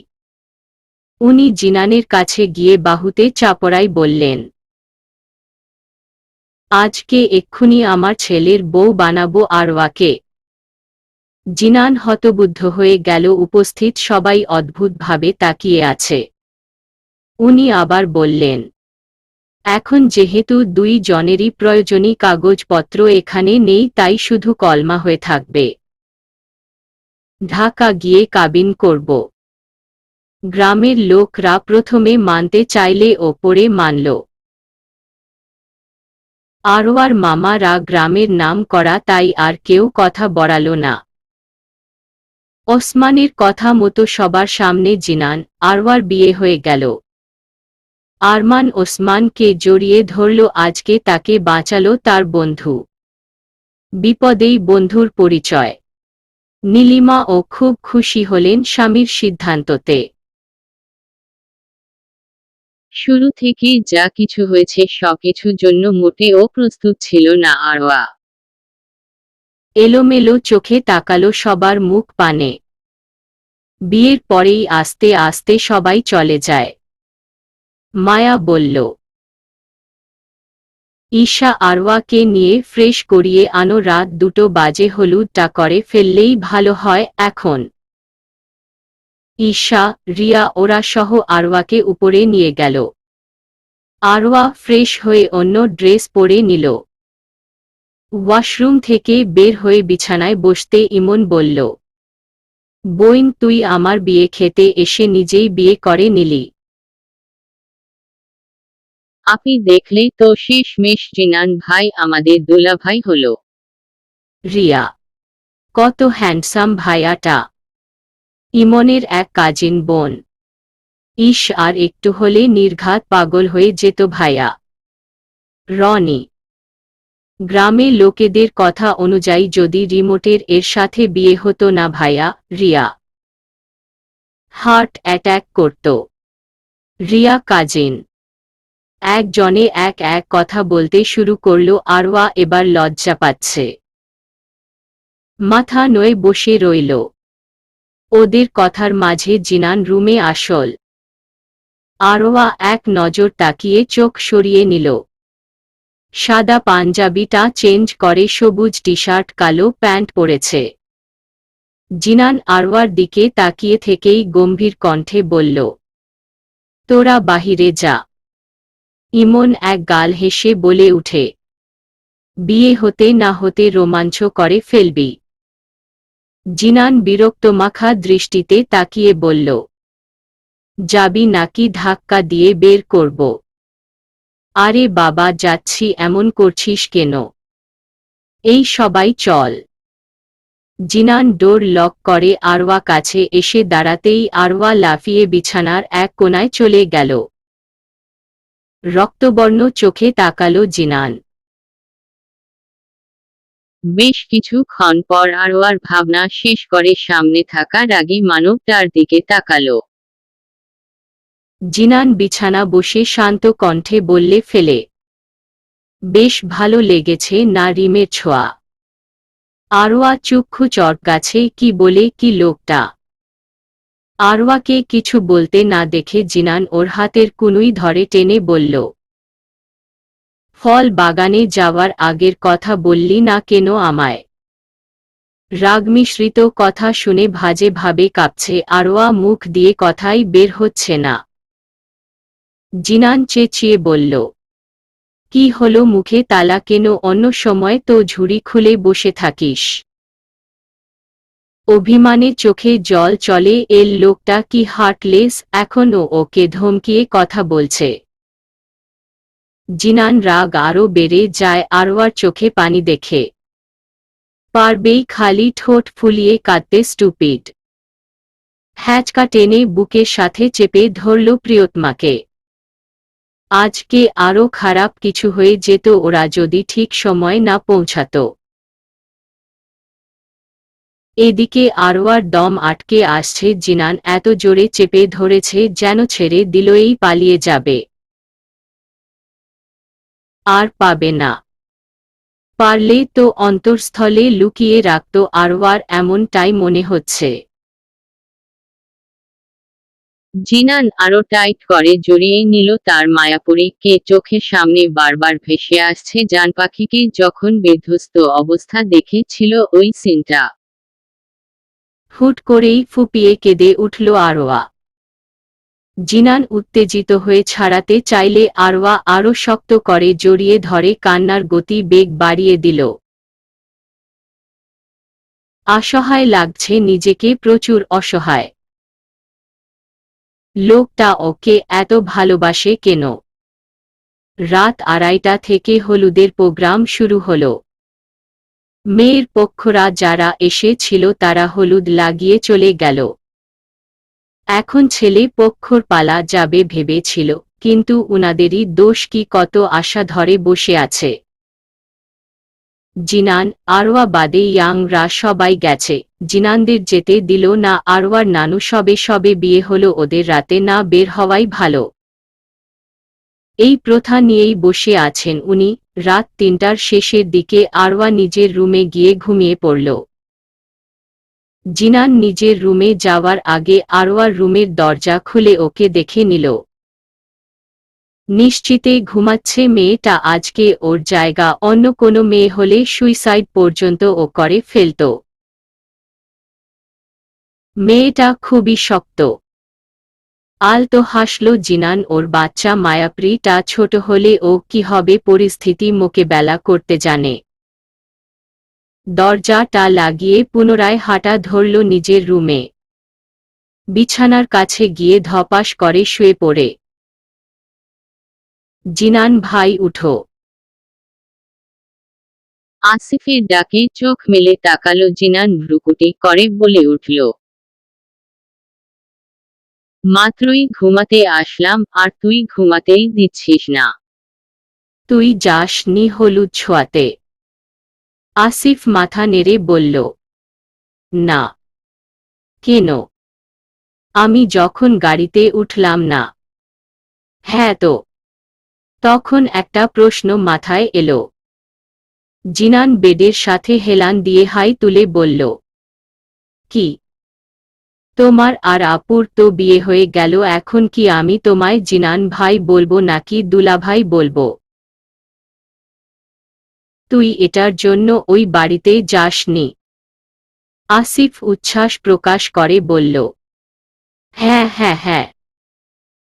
উনি জিনানের কাছে গিয়ে বাহুতে চাপড়াই বললেন, আজকে এক্ষুনি আমার ছেলের বউ বানাবো আরওয়াকে। জিনান হতবুদ্ধ হয়ে গেল, উপস্থিত সবাই অদ্ভুতভাবে তাকিয়ে আছে। উনি আবার বললেন, এখন যেহেতু দুই জনেরই প্রয়োজনীয় কাগজপত্র এখানে নেই, তাই শুধু কলমা হয়ে থাকবে। ঢাকা গিয়ে কাবিন করব। গ্রামের লোকরা প্রথমে মানতে চাইলে ও পরে মানল। আরওয়ার মামারা গ্রামের নাম করা, তাই আর কেউ কথা বড়াল না। ওসমানের কথা মতো সবার সামনে জিনান আরওয়ার বিয়ে হয়ে গেল। আরমান ওসমানকে জড়িয়ে ধরল, আজকে তাকে বাঁচালো তার বন্ধু। বিপদেই বন্ধুর পরিচয়। নীলিমা ও খুব খুশি হলেন স্বামীর সিদ্ধান্ততে। শুরু থেকেই যা কিছু হয়েছে সবকিছুর জন্য মোটেও প্রস্তুত ছিল না আরওয়া। এলোমেলো চোখে তাকালো সবার মুখ পানে। বিয়ের পরেই আস্তে আস্তে সবাই চলে যায়। মায়া বলল, ঈশা আরওয়াকে নিয়ে ফ্রেশ করিয়ে আনো, রাত 2 বাজে, হলুদটা করে ফেললেই ভালো হয় এখন। ঈশা, রিয়া ওরা সহ আরওয়াকে উপরে নিয়ে গেল। আরওয়া ফ্রেশ হয়ে অন্য ড্রেস পরে নিল। ওয়াশরুম থেকে বের হয়ে বিছানায় বসতে ইমন বলল, বোন তুই আমার বিয়ে খেতে এসে নিজেই বিয়ে করে নিলি। আপনি দেখলেই তো শেষমেশ জিনান ভাই আমাদের দুলাভাই হলো। রিয়া, কত হ্যান্ডসাম ভাইয়াটা। ইমনের এক কাজিন বোন। ইস, আর একটু হলে নির্ঘাত পাগল হয়ে যেত ভাইয়া। রনি, গ্রামে লোকেদের কথা অনুযায়ী যদি রিমোটের এর সাথে বিয়ে হতো না ভাইয়া, রিয়া হার্ট অ্যাটাক করত। রিয়া কাজিন একজনে এক এক কথা বলতে শুরু করলো, আরওয়া এবার লজ্জা পাচ্ছে। মাথা নয়ে বসে রইল। ওদের কথার মাঝে জিনান রুমে আসল। আরওয়া এক নজর তাকিয়ে চোখ সরিয়ে নিল। সাদা পাঞ্জাবিটা চেঞ্জ করে সবুজ টি শার্ট কালো প্যান্ট পরেছে। জিনান আরওয়ার দিকে তাকিয়ে থেকেই গম্ভীর কণ্ঠে বলল, তোরা বাহিরে যা। ইমন এক গাল হেসে বলে উঠে, বিয়ে হতে না হতে রোমাঞ্চ করে ফেলবি। জিনান বিরক্ত মাখা দৃষ্টিতে তাকিয়ে বলল, যাবি নাকি ধাক্কা দিয়ে বের করব? আরে বাবা যাচ্ছি, এমন করছিস কেন? এই সবাই চল। জিনান ডোর লক করে আরওয়া কাছে এসে দাঁড়াতেই আরওয়া লাফিয়ে বিছানার এক কোণায় চলে গেল। রক্তবর্ণ চোখে তাকালো জিনান। বেশ কিছুক্ষণ পর আরওয়ার ভাবনা শেষ করে সামনে থাকা রাগী মানবটার দিকে তাকালো। জিনান বিছানা বসে শান্ত কণ্ঠে বললে ফেলে, বেশ ভালো লেগেছে না রিমের ছোঁয়া? আরওয়া চক্ষু চড়কাছে, কি বলে কি লোকটা? আরওয়াকে কিছু বলতে না দেখে জিনান ওর হাতের কুনুই ধরে টেনে বলল, ফল বাগানে যাওয়ার আগের কথা বললি না কেন আমায়? রাগ মিশ্রিত কথা শুনে ভাজে ভাবে কাঁপছে আরওয়া, মুখ দিয়ে কথাই বের হচ্ছে না। জিনান চেঁচিয়ে বলল, কি হলো, মুখে তালা কেন? অন্য সময় তো ঝুড়ি খুলে বসে থাকিস। অভিমানে চোখে জল চলে, এর লোকটা কি হার্টলেস, এখনও ওকে ধমকিয়ে কথা বলছে। জিনান রাগ আরও বেড়ে যায় আরওয়ার চোখে পানি দেখে। পারবেই খালি ঠোঁট ফুলিয়ে কাঁদতে, স্টুপিড। হ্যাচকা টেনে বুকের সাথে চেপে ধরল প্রিয়তমাকে। আজকে আরও খারাপ কিছু হয়ে যেত ওরা যদি ঠিক সময় না পৌঁছাত। এদিকে আরওয়ার দম আটকে আসছে, জিনান এত জোরে চেপে ধরেছে যেন ছেড়ে দিলেই পালিয়ে যাবে। আর পাবে না। পারলে তো অন্তঃস্থলে লুকিয়ে রাখত আরওয়ার, এমনটাই মনে হচ্ছে। জিনান আরো টাইট করে জড়িয়ে নিল তার মায়াপুরীকে। চোখের সামনে বারবার ভেসে আসছে জান পাখিকে যখন বিধ্বস্ত অবস্থা দেখেছিল ওই সিনটা। হুট করেই ফুপিয়ে কেঁদে উঠল আরওয়া। জিনান উত্তেজিত হয়ে ছাড়াতে চাইলে আরওয়া আরও শক্ত করে জড়িয়ে ধরে, কান্নার গতি বেগ বাড়িয়ে দিল। অসহায় লাগছে নিজেকে, প্রচুর অসহায়। লোকটা ওকে এত ভালোবাসে কেন? রাত 2:30 থেকে হলুদের প্রোগ্রাম শুরু হলো। মেয়ের পক্ষরা যারা এসেছিল তারা হলুদ লাগিয়ে চলে গেল। এখন ছেলে পক্ষর পালা যাবে ভেবেছিল, কিন্তু উনাদেরই দোষ কি, কত আশা ধরে বসে আছে। জিনান, আরওয়া বাদে ইয়াংরা সবাই গেছে। জিনানদের যেতে দিল না আরওয়ার নানু, সবে সবে বিয়ে হলো ওদের, রাতে না বের হওয়াই ভালো। এই প্রথা নিয়েই বসে আছেন উনি। রাত 3টার শেষের দিকে আরওয়া নিজের রুমে গিয়ে ঘুমিয়ে পড়ল। জিনান নিজের রুমে যাওয়ার আগে আরওয়ার রুমের দরজা খুলে ওকে দেখে নিল। নিশ্চিতে ঘুমাচ্ছে মেয়েটা। আজকে ওর জায়গা অন্য কোনো মেয়ে হলে সুইসাইড পর্যন্ত ও করে ফেলত। মেয়েটা খুবই শক্ত। আলতো হাসল জিনান। ওর বাচ্চা মায়াপ্রিটা ছোট হলে ও কি হবে পরিস্থিতি মোকাবেলা করতে জানে। দরজাটা লাগিয়ে পুনরায় হাঁটা ধরল নিজের রুমে। বিছানার কাছে গিয়ে ধপাস করে শুয়ে পড়ে। জিনান ভাই উঠো। আসিফের ডাকে চোখ মেলে তাকালো জিনান ভ্রুকুটি করে বলে উঠল, মাত্রই ঘুমাতে আসলাম আর তুই ঘুমাতেই দিচ্ছিস না। তুই যাস নি হলুদ ছোঁয়াতে? আসিফ মাথা নেড়ে বলল, না। কেন? আমি যখন গাড়িতে উঠলাম না। হ্যাঁ তো। তখন একটা প্রশ্ন মাথায় এলো। জিনান বেডের সাথে হেলান দিয়ে হাই তুলে বলল, কি? তোমার আর আপুর তো বিয়ে হয়ে গেল, এখন কি আমি তোমায় জিনান ভাই বলবো নাকি দুলাভাই বলবো? তুই এটার জন্য ওই বাড়িতে যাসনি? আসিফ উচ্ছ্বাস প্রকাশ করে বলল, হ্যাঁ হ্যাঁ হ্যাঁ।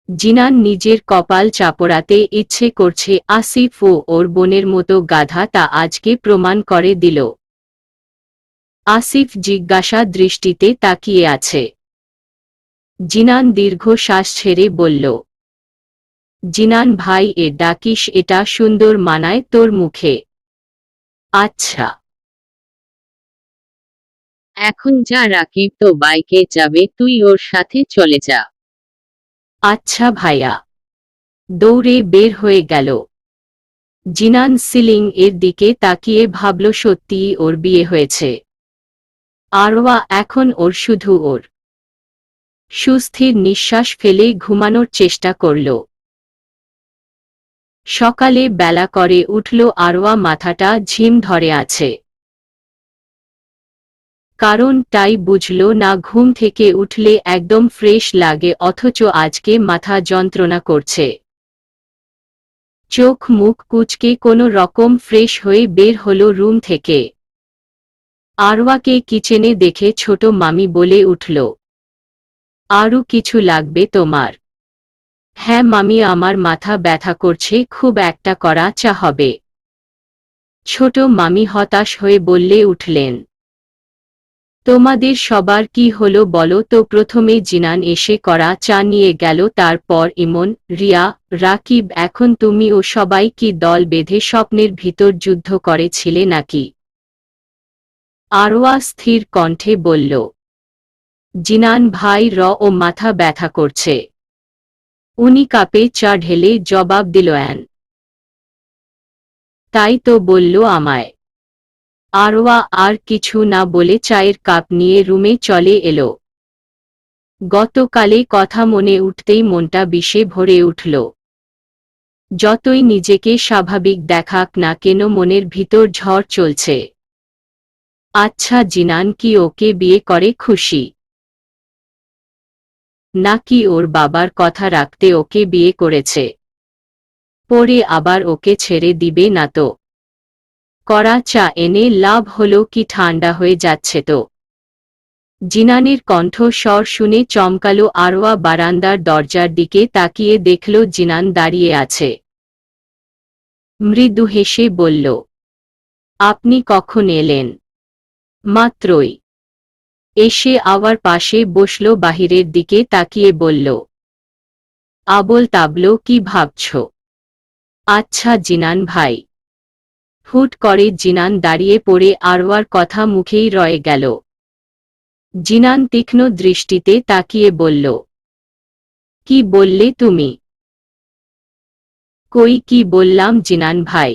জিনান নিজের কপাল চাপড়াতে ইচ্ছে করছে আসিফ ও ওর বোনের মতো গাধা, তা আজকে প্রমাণ করে দিল। আসিফ জিজ্ঞাসা দৃষ্টিতে তাকিয়ে আছে। জিনান দীর্ঘ শ্বাস ছেড়ে বলল, জিনান ভাই ডাকিস, এটা সুন্দর মানায় তোর মুখে। আচ্ছা। এখন যা, রাকিব তো বাইকে যাবে, তুই ওর সাথে চলে যা। আচ্ছা ভাইয়া। দৌড়ে বের হয়ে গেল। জিনান সিলিং এর দিকে তাকিয়ে ভাবল সত্যিই ওর বিয়ে হয়েছে। আরওয়া এখন ওর, শুধু ওর। সুস্থির নিঃশ্বাস ফেলে ঘুমানোর চেষ্টা করল। সকালে বেলা করে উঠল আরওয়া, মাথাটা ঝিম ধরে আছে। কারণটাই বুঝল না। ঘুম থেকে উঠলে একদম ফ্রেশ লাগে, অথচ আজকে মাথা যন্ত্রণা করছে। চোখ মুখ কুঁচকে কোনো রকম ফ্রেশ হয়ে বের হলো রুম থেকে। আরওয়াকে কিচেনে দেখে ছোট মামি বলে উঠল, আরও কিছু লাগবে তোমার? হ্যাঁ মামি, আমার মাথা ব্যথা করছে, খুব একটা করা চা হবে। ছোট মামি হতাশ হয়ে বললে উঠলেন, তোমাদের সবার কি হলো বলো তো? প্রথমে জিনান এসে করা চা নিয়ে গেল, তারপর ইমন, রিয়া, রাকিব। এখন তুমি ও সবাই কি দল বেঁধে স্বপ্নের ভিতর যুদ্ধ করেছিলে নাকি? আরওয়া স্থির কণ্ঠে বলল, জিনান ভাই ও মাথা ব্যথা করছে। উনি কাপে চা ঢেলে জবাব দিল, তাই তো বলল আমায়। আরওয়া আর কিছু না বলে চায়ের কাপ নিয়ে রুমে চলে এলো। গতকালে কথা মনে উঠতেই মনটা বিষে ভরে উঠল। যতই নিজেকে স্বাভাবিক দেখাক না কেন, মনের ভিতর ঝড় চলছে। আচ্ছা, জিনান কি ওকে বিয়ে করে খুশি? নাকি ওর বাবার কথা রাখতে ওকে বিয়ে করেছে? পরে আবার ওকে ছেড়ে দিবে না তো? করা চা এনে লাভ হলো কি? ঠান্ডা হয়ে যাচ্ছে তো। জিনানের কণ্ঠস্বর শুনে চমকালো আরওয়া। বারান্দার দরজার দিকে তাকিয়ে দেখল জিনান দাঁড়িয়ে আছে। মৃদু হেসে বলল, আপনি কখন এলেন? মাত্রই। এসে আবার পাশে বসল, বাহিরের দিকে তাকিয়ে বলল, আবোল তাবল কি ভাবছ? আচ্ছা জিনান ভাই। হুট করে জিনান দাঁড়িয়ে পড়ে আরওয়ার কথা মুখেই রয়ে গেল। জিনান তীক্ষ্ণ দৃষ্টিতে তাকিয়ে বলল, কি বললে তুমি? কই কি বললাম জিনান ভাই?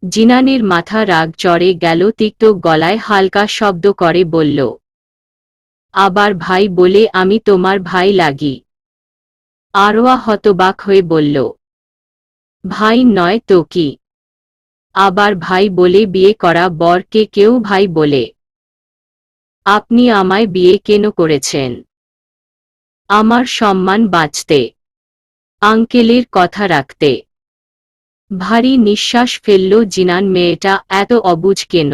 জিনানের মাথা রাগ চড়ে গেল, তিক্ত গলায় হালকা শব্দ করে বলল, আবার ভাই বলে আমি তোমার ভাই লাগি? আরওয়া হতবাক হয়ে বলল, ভাই নয় তো কি? আবার ভাই বলে? বিয়ে করা বরকে কেউ ভাই বলে? আপনি আমায় বিয়ে কেন করেছেন? আমার সম্মান বাঁচতে, আঙ্কেলের কথা রাখতে। ভারী নিঃশ্বাস ফেলল জিনান। মেয়েটা এত অবুঝ কেন?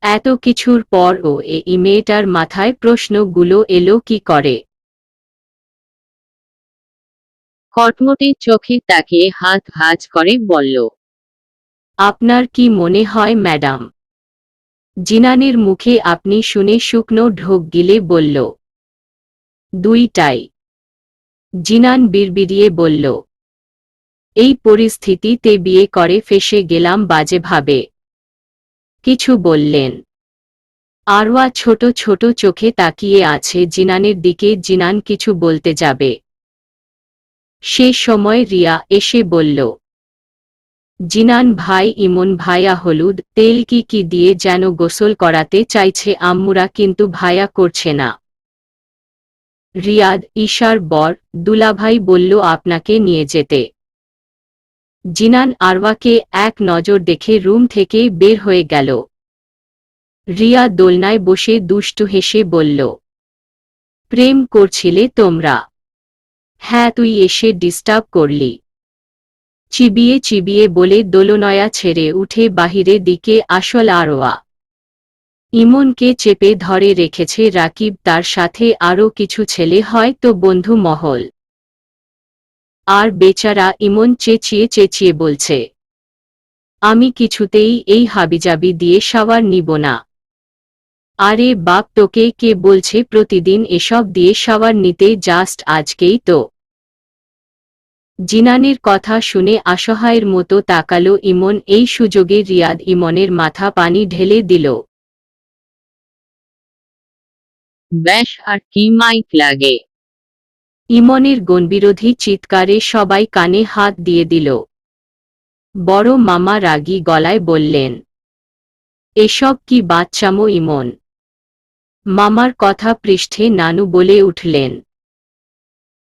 এত কিছুর পরও এই মেয়েটার মাথায় প্রশ্নগুলো এলো কি করে? কটমটে চোখে তাকিয়ে হাত ভাঁজ করে বলল, আপনার কি মনে হয় ম্যাডাম? জিনানের মুখে আপনি শুনে শুকনো ঢোক গিলে বলল, দুইটাই। জিনান বিড়বিড়িয়ে বলল, এই পরিস্থিতিতে বিয়ে করে ফেঁসে গেলাম বাজেভাবে। কিছু বললেন? আরওয়া ছোট ছোট চোখে তাকিয়ে আছে জিনানের দিকে। জিনান কিছু বলতে যাবে, সে সময় রিয়া এসে বলল, জিনান ভাই, ইমন ভাইয়া হলুদ তেল কি কি দিয়ে যেন গোসল করাতে চাইছে আম্মুরা, কিন্তু ভাইয়া করছে না। রিয়াদ, ঈশার বর, দুলাভাই বলল আপনাকে নিয়ে যেতে। জিনান আরওয়াকে এক নজর দেখে রুম থেকে বের হয়ে গেল। রিয়া দোলনায় বসে দুষ্টু হেসে বলল, প্রেম করছিলে তোমরা? হ্যাঁ, তুই এসে ডিস্টার্ব করলি। চিবিয়ে চিবিয়ে বলে দোলনয়া ছেড়ে উঠে বাহিরে দিকে আসল আরওয়া। ইমনকে চেপে ধরে রেখেছে রাকিব, তার সাথে আরও কিছু ছেলে, হয়তো বন্ধু মহল। আর বেচারা ইমন চেঁচিয়ে চেঁচিয়ে বলছে, আমি কিছুতেই এই হাবিজাবি দিয়ে শাওয়ার নিব না। আরে বাপ, তোকে কে বলছে প্রতিদিন এসব দিয়ে শাওয়ার নিতে? জাস্ট আজকেই তো। জিনানের কথা শুনে অসহায়ের মতো তাকালো ইমন। এই সুযোগে রিয়াদ ইমনের মাথা পানি ঢেলে দিল। ব্যাস, আর কি মাইক লাগে? ইমনের গণবিরোধী চিৎকারে সবাই কানে হাত দিয়ে দিল। বড় মামা রাগী গলায় বললেন, এসব কি বাচ্চামো ইমন? মামার কথা পৃষ্ঠে নানু বলে উঠলেন,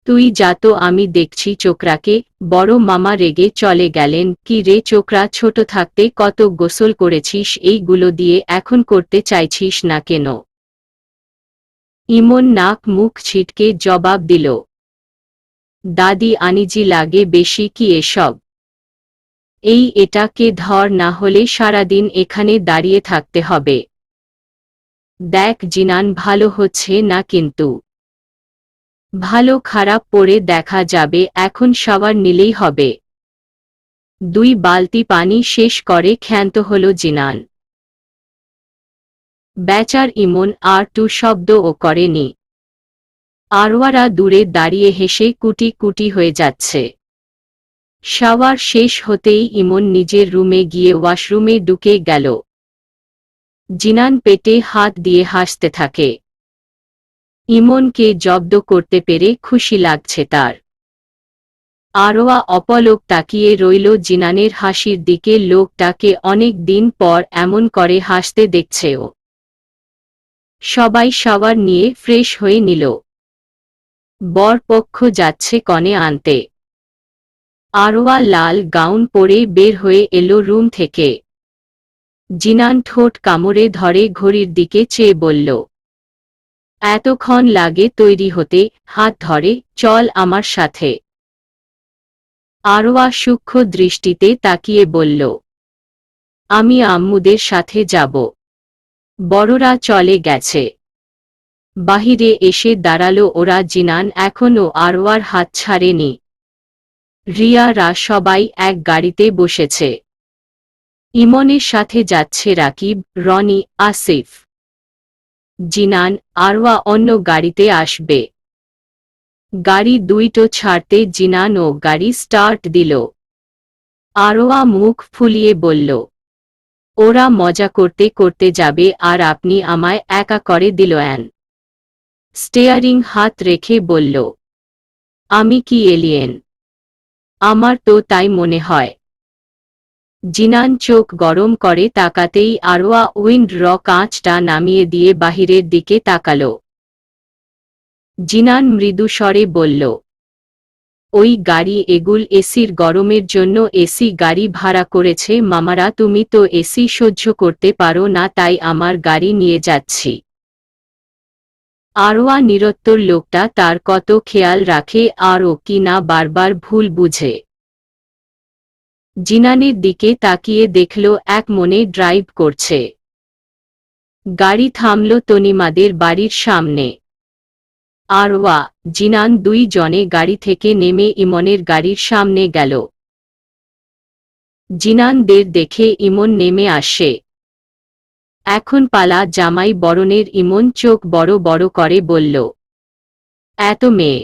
তুই যা তো, আমি দেখছি চোকরাকে। বড় মামা রেগে চলে গেলেন, কি রে চোকরা, ছোট থাকতে কত গোসল করেছিস, এইগুলো দিয়ে এখন করতে চাইছিস না কেন? ইমন নাক মুখ ছিটকে জবাব দিল, দাদি আনিজি লাগে বেশি কি এসব? এটাকে ধর, না হলে সারাদিন এখানে দাঁড়িয়ে থাকতে হবে। দেখ জিনান, ভালো হচ্ছে না কিন্তু। ভালো খারাপ পরে দেখা যাবে, এখন শাওয়ার নিলেই হবে। 2 বালতি পানি শেষ করে ক্ষান্ত হল জিনান। বেচার ইমন আর টু শব্দও করেনি। আরওয়ারা দূরে দাঁড়িয়ে হেসে কুটি কুটি হয়ে যাচ্ছে। শাওয়ার শেষ হতেই ইমন নিজের রুমে গিয়ে ওয়াশরুমে ঢুকে গেল। জিনান পেটে হাত দিয়ে হাসতে থাকে। ইমনকে জব্দ করতে পেরে খুশি লাগছে তার। আরওয়া অপলক তাকিয়ে রইল জিনানের হাসির দিকে। লোকটাকে অনেক দিন পর এমন করে হাসতে দেখছে ও। সবাই শাওয়ার নিয়ে ফ্রেশ হয়ে নিল। বরপক্ষ যাচ্ছে কনে আনতে। আরওয়া লাল গাউন পরে বের হয়ে এলো রুম থেকে। জিনান ঠোঁট কামড়ে ধরে ঘড়ির দিকে চেয়ে বলল, এতক্ষণ লাগে তৈরি হতে? হাত ধরে, চল আমার সাথে। আরওয়া সূক্ষ্ম দৃষ্টিতে তাকিয়ে বলল, আমি আম্মুদের সাথে যাব। বড়রা চলে গেছে। বাহিরে এসে দাঁড়ালো ওরা। জিনান এখনও আরওয়ার হাত ছাড়েনি। রিয়ারা সবাই এক গাড়িতে বসেছে। ইমনের সাথে যাচ্ছে রাকিব, রনি, আসিফ। জিনান, আরওয়া অন্য গাড়িতে আসবে। গাড়ি দুইটো ছাড়তে জিনানও গাড়ি স্টার্ট দিল। আরওয়া মুখ ফুলিয়ে বলল, ওরা মজা করতে করতে যাবে আর আপনি আমায় একা করে দিল। স্টিয়ারিং হাত রেখে বলল, আমি কি এলিয়েন? আমার তো তাই মনে হয়। জিনান চোখ গরম করে তাকাতেই আরওয়া উইন্ড কাঁচটা নামিয়ে দিয়ে বাহিরের দিকে তাকালো। জিনান মৃদু স্বরে বলল, ওই গাড়ি এগুল এসির গরমের জন্য এসি গাড়ি ভাড়া করেছে মামারা, তুমি তো এসি সহ্য করতে পারো না, তাই আমার গাড়ি নিয়ে যাচ্ছি। আরওয়া নিরুত্তর। লোকটা তার কত খেয়াল রাখে আর ও কি না বারবার ভুল বুঝে। জিনানের দিকে তাকিয়ে দেখল এক মনে ড্রাইভ করছে। গাড়ি থামল তনিমাদের বাড়ির সামনে। আরওয়া, জিনান 2 জনে গাড়ি থেকে নেমে ইমনের গাড়ির সামনে গেল। জিনানদের দেখে ইমন নেমে আসে। এখন পালা জামাই বরণের। ইমন চোখ বড় বড় করে বলল, এত মেয়ে?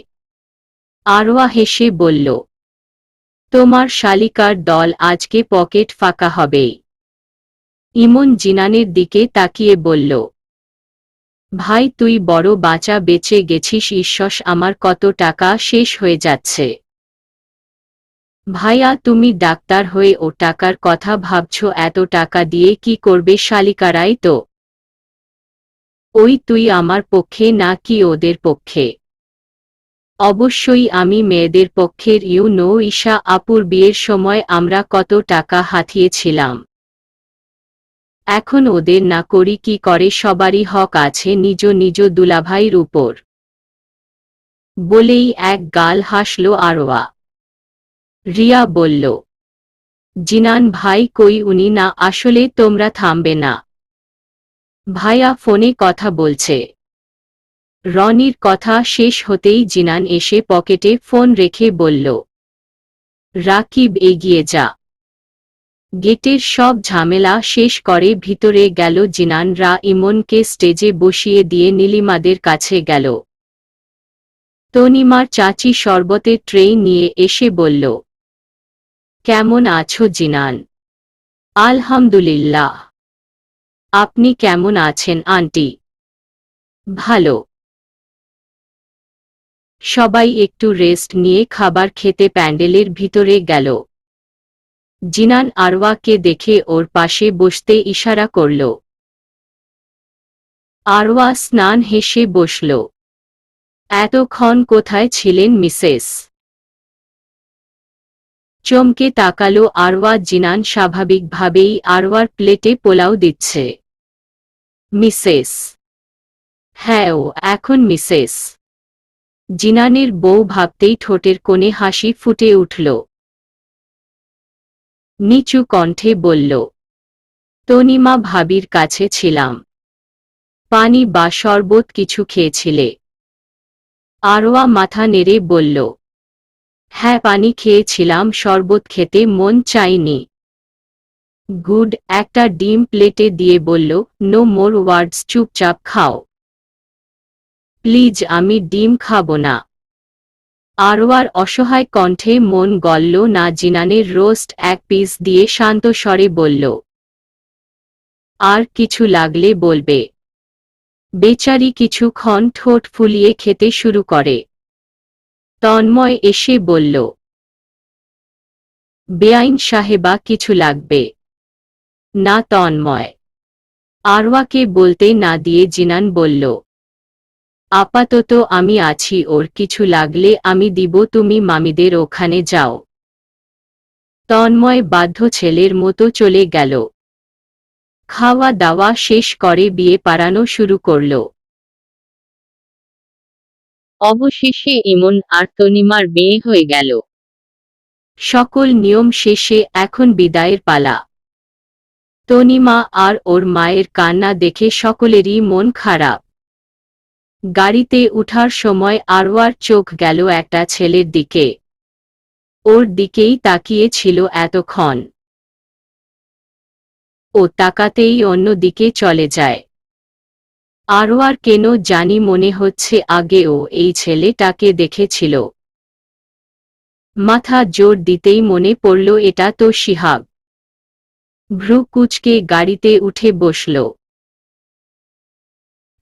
আরওয়া হেসে বলল, তোমার শালিকার দল আজকে পকেট ফাঁকা হবেই। ইমন জিনানের দিকে তাকিয়ে বলল, ভাই তুই বড় বাঁচা বেঁচে গেছিস, ঈশ্বর আমার কত টাকা শেষ হয়ে যাচ্ছে। ভাইয়া তুমি ডাক্তার হয়ে ও টাকার কথা ভাবছো, এত টাকা দিয়ে কি করবে? শালিকারাই তো। ওই তুই আমার পক্ষে না কি ওদের পক্ষে? অবশ্যই আমি মেয়েদের পক্ষের। ঈশা আপুর বিয়ের সময় আমরা কত টাকা হাতিয়েছিলাম। এখন ওদের না করি কি করে? সবারই হক আছে নিজ নিজ দুলাভাইয়ের উপর। বলেই এক গাল হাসল আরওয়া। রিয়া বলল, জিনান ভাই কই? উনি না, আসলে তোমরা থামবে না? ভাইয়া ফোনে কথা বলছে। রনির কথা শেষ হতেই জিনান এসে পকেটে ফোন রেখে বলল, রাকিব এগিয়ে যা। গেটের সব ঝামেলা শেষ করে ভিতরে গেল জিনান। ইমনকে স্টেজে বসিয়ে দিয়ে নীলিমাদের কাছে গেল। তনিমার চাচি শরবতের ট্রে নিয়ে এসে বলল, কেমন আছো জিনান? আলহামদুলিল্লাহ। আপনি কেমন আছেন আন্টি? ভালো। সবাই একটু রেস্ট নিয়ে খাবার খেতে প্যান্ডেলের ভিতরে গেল। জিনান আরওয়াকে দেখে ওর পাশে বসতে ইশারা করল। আরওয়া স্নান হেসে বসল। এতক্ষণ কোথায় ছিলেন মিসেস? চমকে তাকালো আরওয়া। জিনান স্বাভাবিকভাবেই আরওয়ার প্লেটে পোলাও দিচ্ছে। মিসেস? হ্যাঁ ও এখন মিসেস। জিনানের বউ ভাবতেই ঠোঁটের কোণে হাসি ফুটে উঠল। নিচু কণ্ঠে বলল, তনিমা ভাবির কাছে ছিলাম। পানি বা শরবত কিছু খেয়েছিলে? আরওয়া মাথা নেড়ে বলল, হ্যাঁ পানি খেয়েছিলাম, শরবত খেতে মন চাইনি। গুড। একটা ডিম প্লেটে দিয়ে বলল, নো মোর ওয়ার্ডস, চুপচাপ খাও। প্লিজ আমি ডিম খাবো না। আরওয়ার অসহায় কণ্ঠে মন গলল না। জিনানের রোস্ট এক পিস দিয়ে শান্ত স্বরে বলল, আর কিছু লাগলে বলবে। বেচারি কিছুক্ষণ ঠোঁট ফুলিয়ে খেতে শুরু করে। তন্ময় এসে বলল, বেআইন সাহেবা কিছু লাগবে না? তন্ময় আরওয়াকে বলতে না দিয়ে জিনান বলল, আপাতত আমি আছি, ওর কিছু লাগলে আমি দিব, তুমি মামিদের ওখানে যাও। তন্ময় বাধ্য ছেলের মতো চলে গেল। খাওয়া দাওয়া শেষ করে বিয়ে পাড়ানো শুরু করল। অবশেষে ইমন আর তনিমার বিয়ে হয়ে গেল। সকল নিয়ম শেষে এখন বিদায়ের পালা। তনিমা আর ওর মায়ের কান্না দেখে সকলেরই মন খারাপ। গাড়িতে উঠার সময় আরওয়ার চোখ গেল একটা ছেলের দিকে। ওর দিকেই তাকিয়ে ছিল এতক্ষণ। ও তাকাতেই অন্য দিকে চলে যায়। আরওয়ার কেন জানি মনে হচ্ছে আগেও এই ছেলেটাকে দেখেছিল। মাথা জোর দিতেই মনে পড়ল এটা তো শিহাব। ভ্রু কুঁচকে গাড়িতে উঠে বসল।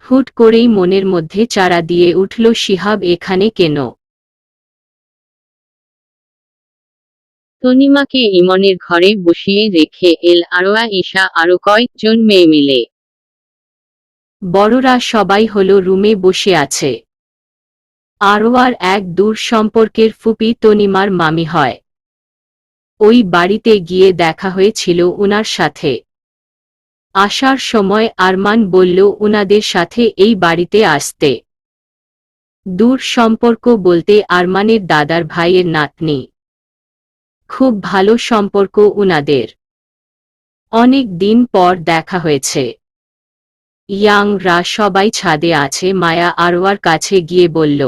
হুট করেই মনের মধ্যে চারা দিয়ে উঠল, শিহাব এখানে কেন? তনিমাকে ইমনের ঘরে বসিয়ে রেখে এল আরওয়া, ঈশা আরো কয়েকজন মেয়ে মিলে। বড়রা সবাই হলো রুমে বসে আছে। আরওয়ার এক দূর সম্পর্কের ফুপি তনিমার মামি হয়। ওই বাড়িতে গিয়ে দেখা হয়েছিল উনার সাথে। আসার সময় আরমান বলল উনাদের সাথে এই বাড়িতে আসতে। দূর সম্পর্ক বলতে আরমানের দাদার ভাইয়ের নাতনি। খুব ভালো সম্পর্ক উনাদের। অনেক দিন পর দেখা হয়েছে। ইয়াংরা সবাই ছাদে আছে। মায়া আরওয়ার কাছে গিয়ে বলল,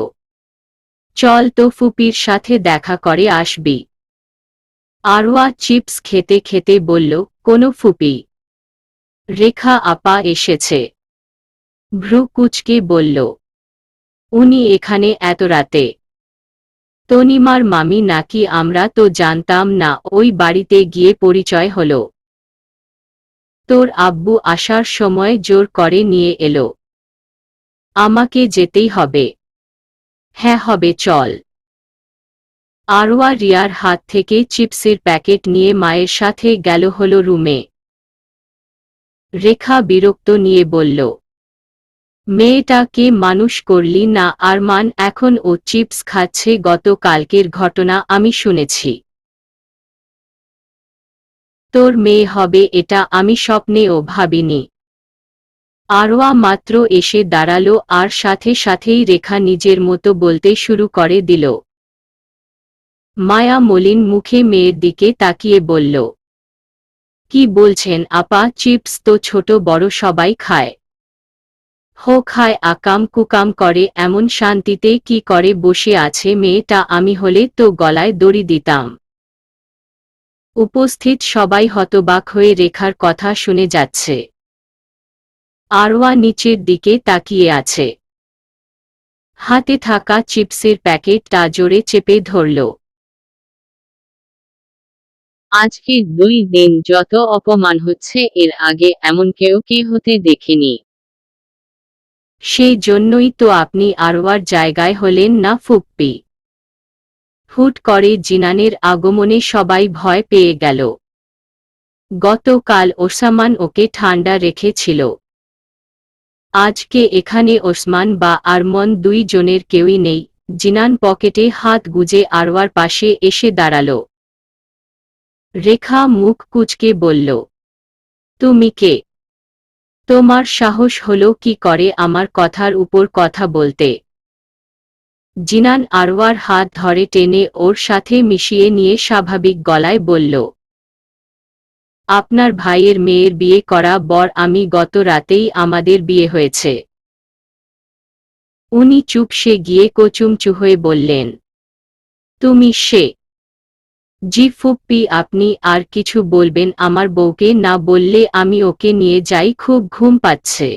চল তো ফুপির সাথে দেখা করে আসবি। আরওয়া চিপস খেতে খেতে বলল, কোনো ফুপি? রেখা আপা এসেছে। ভ্রু কুঁচকে বলল, উনি এখানে এত রাতে? তনিমার মামি নাকি? আমরা তো জানতাম না। ওই বাড়িতে গিয়ে পরিচয় হলো। তোর আব্বু আসার সময় জোর করে নিয়ে এলো। আমাকে যেতেই হবে। হ্যাঁ হবে, চল। আরওয়া রিয়ার হাত থেকে চিপসের প্যাকেট নিয়ে মায়ের সাথে গেল হলো রুমে। রেখা বিরক্ত নিয়ে বলল, মেয়েটাকে মানুষ করলি না আরমান? এখন ও চিপস খাচ্ছে। গত কালকের ঘটনা আমি শুনেছি। তোর মেয়ে হবে এটা আমি স্বপ্নেও ভাবিনি। আরওয়া মাত্র এসে দাঁড়ালো আর সাথে সাথেই রেখা নিজের মতো বলতে শুরু করে দিল। মায়া মলিন মুখে মেয়ের দিকে তাকিয়ে বলল, কি বলছেন আপা? চিপস তো ছোট বড় সবাই খায়। হো খায়, আকাম কুকাম করে। এমন শান্তিতে কি করে বসে আছে মেয়েটা? আমি হলে তো গলায় দড়ি দিতাম। উপস্থিত সবাই হতবাক হয়ে রেখার কথা শুনে যাচ্ছে। আরওয়া নিচের দিকে তাকিয়ে আছে। হাতে থাকা চিপসের প্যাকেটটা জোরে চেপে ধরল। আজকের 2 দিন যত অপমান হচ্ছে, এর আগে এমন কেউ কি হতে দেখেনি। সেই জন্যই তো আপনি আরওয়ার জায়গায় হলেন না ফুপ্পি। হুট করে জিনানের আগমনে সবাই ভয় পেয়ে গেল। গতকাল ওসমান ওকে ঠান্ডা রেখেছিল। আজকে এখানে ওসমান বা আরমন দুই জনের কেউই নেই। জিনান পকেটে হাত গুজে আরওয়ার পাশে এসে দাঁড়াল। রেখা মুখ কুঁচকে বলল, তুমি কে? তোমার সাহস হলো কি করে আমার কথার উপর কথা বলতে? জিনান আরওয়ার হাত ধরে টেনে ওর সাথে মিশিয়ে নিয়ে স্বাভাবিক গলায় বলল, আপনার ভাইয়ের মেয়ের বিয়ে করা বর আমি। গত রাতেই আমাদের বিয়ে হয়েছে। উনি চুপসে গিয়ে কোচুমচু হয়ে বললেন, তুমি সে? জি ফুপ্পি। আপনি আর কিছু বলবেন আমার বউকে না বললে আমি ওকে নিয়ে যাই, খুব ঘুম পাচ্ছে।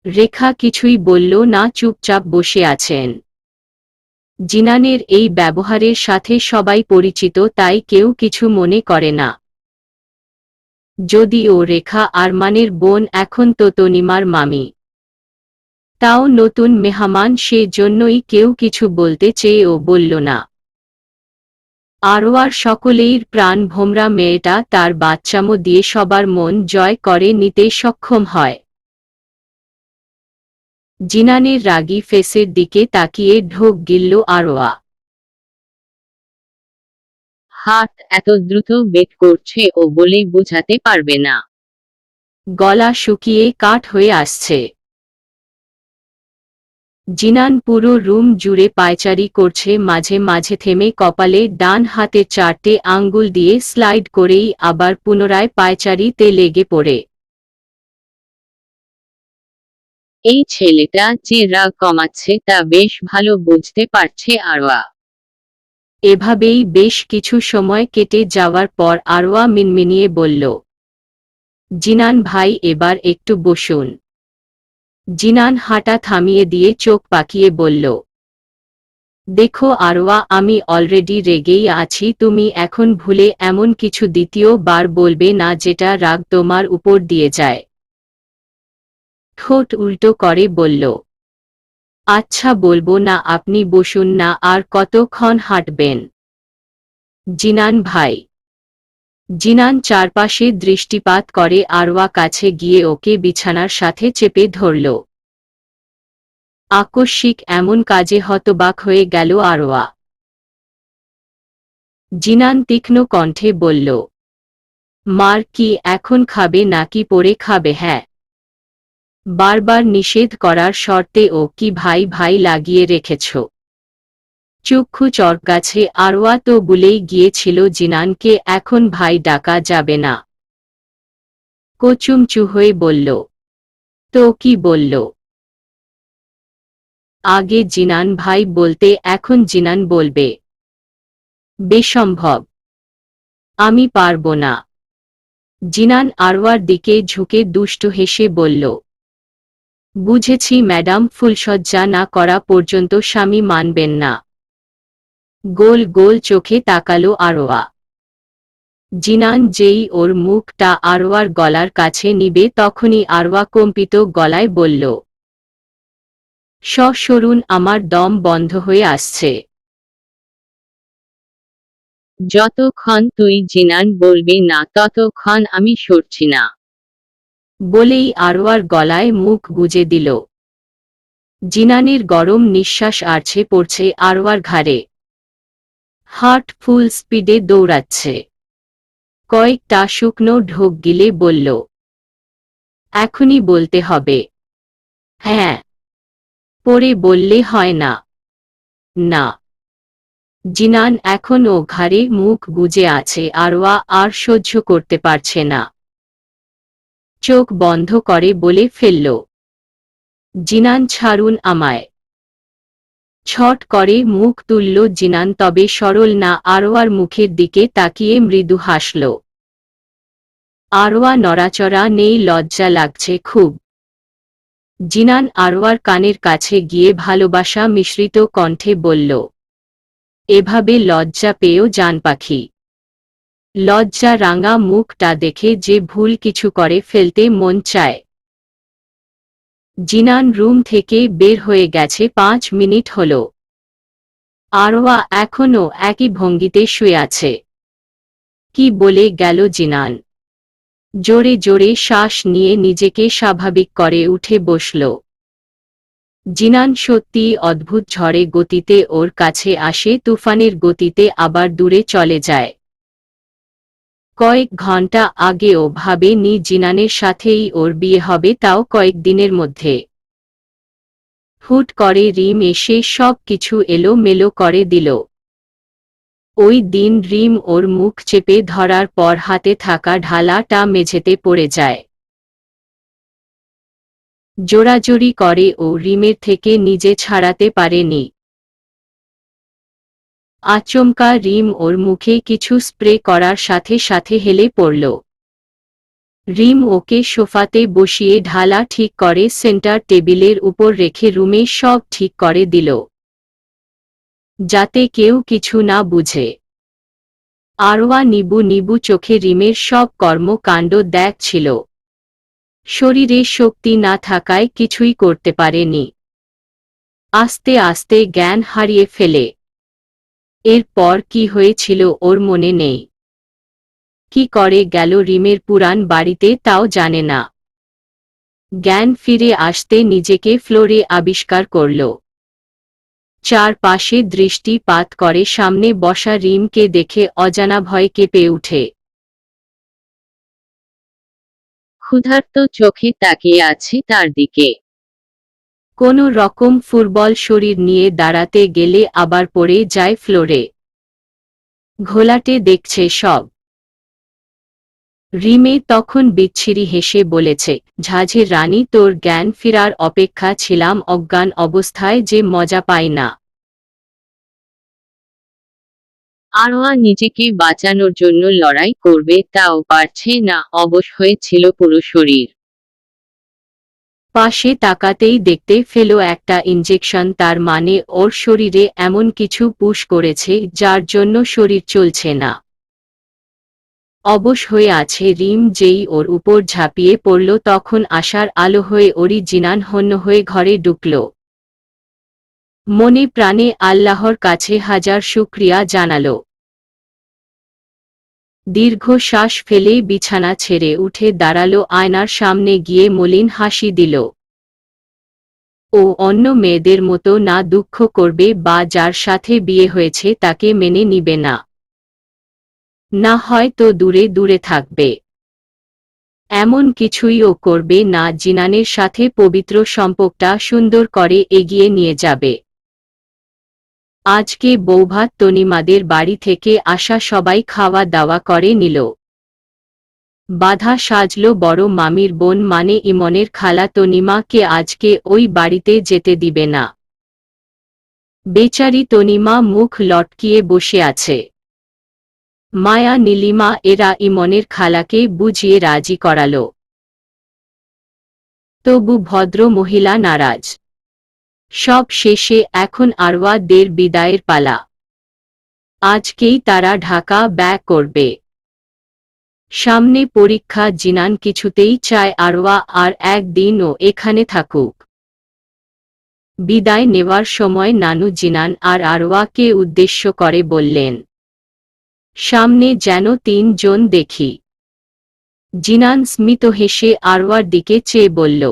রেখা কিছুই বলল না, চুপচাপ বসে আছেন। জিনানের এই ব্যবহারের সাথে সবাই পরিচিত, তাই কেউ কিছু মনে করে না। যদিও রেখা আরমানের বোন, এখন তো তনিমার মামি। তাও নতুন মেহমান, সে জন্যই কেউ কিছু বলতে চেয়েও বলল না। আরওয়ার সকলের প্রাণ ভোমরা মেয়েটা তার বাচ্চামো দিয়ে সবার মন জয় করে নিতে সক্ষম হয়। জিনানের রাগী ফেসের দিকে তাকিয়ে ঢোক গিলল আরওয়া। হাত এত দ্রুত বেট করছে ও বলেই বোঝাতে পারবে না। গলা শুকিয়ে কাঠ হয়ে আসছে। জিনান পুরো রুম জুড়ে পায়চারি করছে, মাঝে মাঝে থেমে কপালে ডান হাতের 4টে আঙ্গুল দিয়ে স্লাইড করেই আবার পুনরায় পায়চারিতে লেগে পড়ে। এই ছেলেটা যে রাগ কমাচ্ছে তা বেশ ভালো বুঝতে পারছে আরওয়া। এভাবেই বেশ কিছু সময় কেটে যাওয়ার পর আরওয়া মিনমিনিয়ে বলল, জিনান ভাই এবার একটু বসুন। জিনান হাঁটা থামিয়ে দিয়ে চোখ পাকিয়ে বলল, দেখো আরওয়া, আমি অলরেডি রেগেই আছি। তুমি এখন ভুলে এমন কিছু দ্বিতীয় বার বলবে না যেটা রাগ তোমার উপর দিয়ে যায়। ঠোঁট উল্টো করে বলল, আচ্ছা বলবো না। আপনি বসুন না। আর কতক্ষণ হাঁটবেন? জিনান ভাই। জিনান চারপাশে দৃষ্টিপাত করে আরওয়া কাছে গিয়ে ওকে বিছানার সাথে চেপে ধরল। আকস্মিক এমন কাজে হতবাক হয়ে গেল আরওয়া। জিনান তীক্ষ্ণ কণ্ঠে বলল, মার কি এখন খাবে নাকি পরে খাবে? হ্যাঁ। বারবার নিষেধ করার শর্তে ও কি ভাই ভাই লাগিয়ে রেখেছ? চক্ষু চরকাছে আরওয়া তো বলেই গিয়েছিল জিনানকে এখন ভাই ডাকা যাবে না। কোচুমচু হয়ে বলল, তো কি বলল? আগে জিনান ভাই বলতে, এখন জিনান বলবে? বেসম্ভব। আমি পারব না। জিনান আরওয়ার দিকে ঝুঁকে দুষ্টু হেসে বলল, বুঝেছি ম্যাডাম, ফুলসজ্জা না করা পর্যন্ত স্বামী মানবেন না। গোল গোল চোখে তাকালো আরওয়া। জিনান যেই ওর মুখটা আরওয়ার গলার কাছে নিবে তখনই আরওয়া কম্পিত গলায় বলল, সরুন, আমার দম বন্ধ হয়ে আসছে। যতক্ষণ তুই জিনান বলবি না ততক্ষণ আমি সরছি না। বলেই আরওয়ার গলায় মুখ গুজে দিল। জিনানের গরম নিঃশ্বাস আছড়ে পড়ছে আরওয়ার ঘাড়ে। হার্ট ফুল স্পিডে দৌড়াচ্ছে। কয়েকটা শুকনো ঢোক গিলে বলল, এখনই বলতে হবে? হ্যাঁ। পরে বললে হয় না? না। জিনান এখনও ঘাড়ে মুখ গুজে আছে। আরওয়া আর সহ্য করতে পারছে না। চোখ বন্ধ করে বলে ফেলল, জিনান ছাড়ুন আমায়। ছট করে মুখ তুলল জিনান, তবে সরল না। আরওয়ার মুখের দিকে তাকিয়ে মৃদু হাসল। আরওয়া নড়াচড়া নেই, লজ্জা লাগছে খুব। জিনান আরওয়ার কানের কাছে গিয়ে ভালোবাসা মিশ্রিত কণ্ঠে বলল, এভাবে লজ্জা পেয়েও জান পাখি। লজ্জা রাঙা মুখটা দেখে যে ভুল কিছু করে ফেলতে মন চায়। জিনান রুম থেকে বের হয়ে গেছে 5 মিনিট হল। আরওয়া এখনও একই ভঙ্গিতে শুয়ে আছে। কি বলে গেল জিনান? জোরে জোরে শ্বাস নিয়ে নিজেকে স্বাভাবিক করে উঠে বসল। জিনান সত্যিই অদ্ভুত ঝড়ে গতিতে ওর কাছে আসে, তুফানের গতিতে আবার দূরে চলে যায়। কয়েক ঘন্টা আগেও ভাবেনি জিনানের সাথেই ওর বিয়ে হবে, তাও কয়েকদিনের মধ্যে। হুট করে রিম এসে সব কিছু এলোমেলো করে দিল। ওই দিন রিম ওর মুখ চেপে ধরার পর হাতে থাকা ঢালাটা মেঝেতে পড়ে যায়। জোরাজোরি করে ও রিমের থেকে নিজে ছাড়াতে পারেনি। আচমকা রিম ওর মুখে কিছু স্প্রে করার সাথে সাথে হেলে পড়ল। রিম ওকে সোফাতে বসিয়ে ঢালা ঠিক করে সেন্টার টেবিলের উপর রেখে রুমে সব ঠিক করে দিল, যাতে কেউ কিছু না বুঝে। আরওয়া নিবু নিবু চোখে রিমের সব কর্মকাণ্ড দেখছিল। শরীরে শক্তি না থাকায় কিছুই করতে পারেনি। আস্তে আস্তে জ্ঞান হারিয়ে ফেলে। এরপর কি হয়েছিল ওর মনে নেই। কি করে গেল রিমের পুরান বাড়িতে তাও জানে না। জ্ঞান ফিরে আসতে নিজেকে ফ্লোরে আবিষ্কার করল। চারপাশে দৃষ্টিপাত করে সামনে বসা রিমকে দেখে অজানা ভয় কেঁপে উঠে। ক্ষুধার্ত চোখে তাকিয়ে আছে তার দিকে। কোনো রকম ফুটবল শরীর নিয়ে দাঁড়াতে গেলে আবার পড়ে যায় ফ্লোরে। ঘোলাটে দেখছে সব। রিমে তখন বিচ্ছিরি হেসে বলেছে, ঝাঁঝের রানী, তোর জ্ঞান ফেরার অপেক্ষা ছিলাম। অজ্ঞান অবস্থায় যে মজা পাই না। আরওয়া নিজেকে বাঁচানোর জন্য লড়াই করবে, তাও পারছে না, অবশ হয়েছিল পুরো শরীর। পাশে তাকাতেই দেখতে ফেল একটা ইনজেকশন। তার মানে ওর শরীরে এমন কিছু পুশ করেছে যার জন্য শরীর চলছে না। অবশ হয়ে আছে রিম। যেই ওর উপর ঝাঁপিয়ে পড়ল তখন আশার আলো হয়ে ওরি জিনান হন্য হয়ে ঘরে ঢুকল। মনে প্রাণে আল্লাহর কাছে হাজার শুকরিয়া জানাল। দীর্ঘ শ্বাস ফেলে বিছানা ছেড়ে উঠে দাঁড়ালো, আয়নার সামনে গিয়ে মলিন হাসি দিল। ও অন্য মেয়েদের মতো না দুঃখ করবে, বা যার সাথে বিয়ে হয়েছে তাকে মেনে নিবে না। না হয়তো দূরে দূরে থাকবে। এমন কিছুই ও করবে না। জিনানের সাথে পবিত্র সম্পর্কটা সুন্দর করে এগিয়ে নিয়ে যাবে। আজকে বৌভাত তনিমাদের বাড়ি থেকে আসা সবাই খাওয়া দাওয়া করে নিল। বাধা সাজল বড় মামির বোন মানে ইমনের খালা তনিমাকে আজকে ওই বাড়িতে যেতে দিবে না। বেচারি তনিমা মুখ লটকিয়ে বসে আছে। মায়া নীলিমা এরা ইমনের খালাকে বুঝিয়ে রাজি করালো। তবু ভদ্র মহিলা নারাজ। সব শেষে এখন আরওয়াদের বিদায়ের পালা। আজকেই তারা ঢাকা ব্যাক করবে। সামনে পরীক্ষা। জিনান কিছুতেই চায় আরওয়া আর একদিনও এখানে থাকুক। বিদায় নেওয়ার সময় নানু জিনান আর আরওয়াকে উদ্দেশ্য করে বললেন, সামনে যেন ৩ জন দেখি। জিনান স্মিত হেসে আরওয়ার দিকে চেয়ে বলল,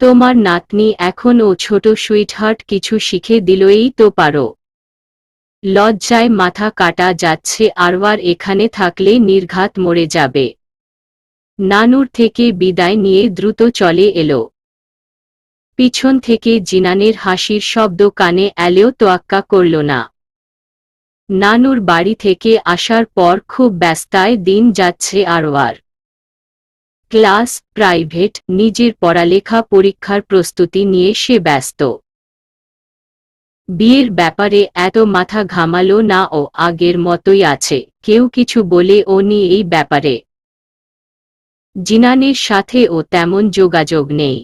তোমার নাতনি এখনও ছোট সুইটহার্ট, কিছু শিখে দিলই তো পারো। লজ্জায় মাথা কাটা যাচ্ছে আরওয়ার, এখানে থাকলে নির্ঘাত মরে যাবে। নানুর থেকে বিদায় নিয়ে দ্রুত চলে এলো। পিছন থেকে জিনানের হাসির শব্দ কানে এলেও তোয়াক্কা করল না। নানুর বাড়ি থেকে আসার পর খুব ব্যস্তায় দিন যাচ্ছে আরওয়ার। ক্লাস, প্রাইভেট, নিজের পড়ালেখা, পরীক্ষার প্রস্তুতি নিয়ে সে ব্যস্ত। বিয়ের ব্যাপারে এত মাথা ঘামালো না, ও আগের মতোই আছে। কেউ কিছু বলে ও নি এই ব্যাপারে। জিনানের সাথে ও তেমন যোগাযোগ নেই।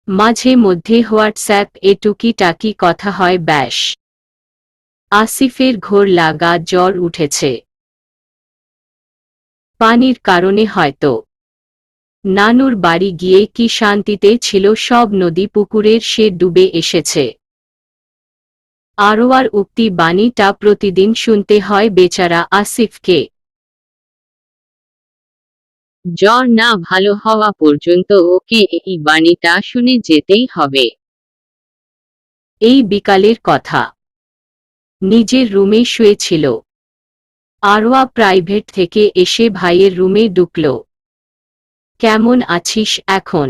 মাঝে মধ্যে হোয়াটসঅ্যাপ এ টুকিটাকি কথা হয় ব্যাস। আসিফের ঘোর লাগা জ্বর উঠেছে। পানির কারণে হয়তো। নানুর বাড়ি গিয়ে কি শান্তিতে ছিল, সব নদী পুকুরের সে ডুবে এসেছে। আরওয়ার উক্তি বাণীটা প্রতিদিন শুনতে হয় বেচারা আসিফকে। জ্বর না ভালো হওয়া পর্যন্ত ওকে এই বাণীটা শুনে যেতেই হবে। এই বিকালের কথা। নিজের রুমে শুয়েছিল। আরওয়া প্রাইভেট থেকে এসে ভাইয়ের রুমে ঢুকল। কেমন আছিস এখন?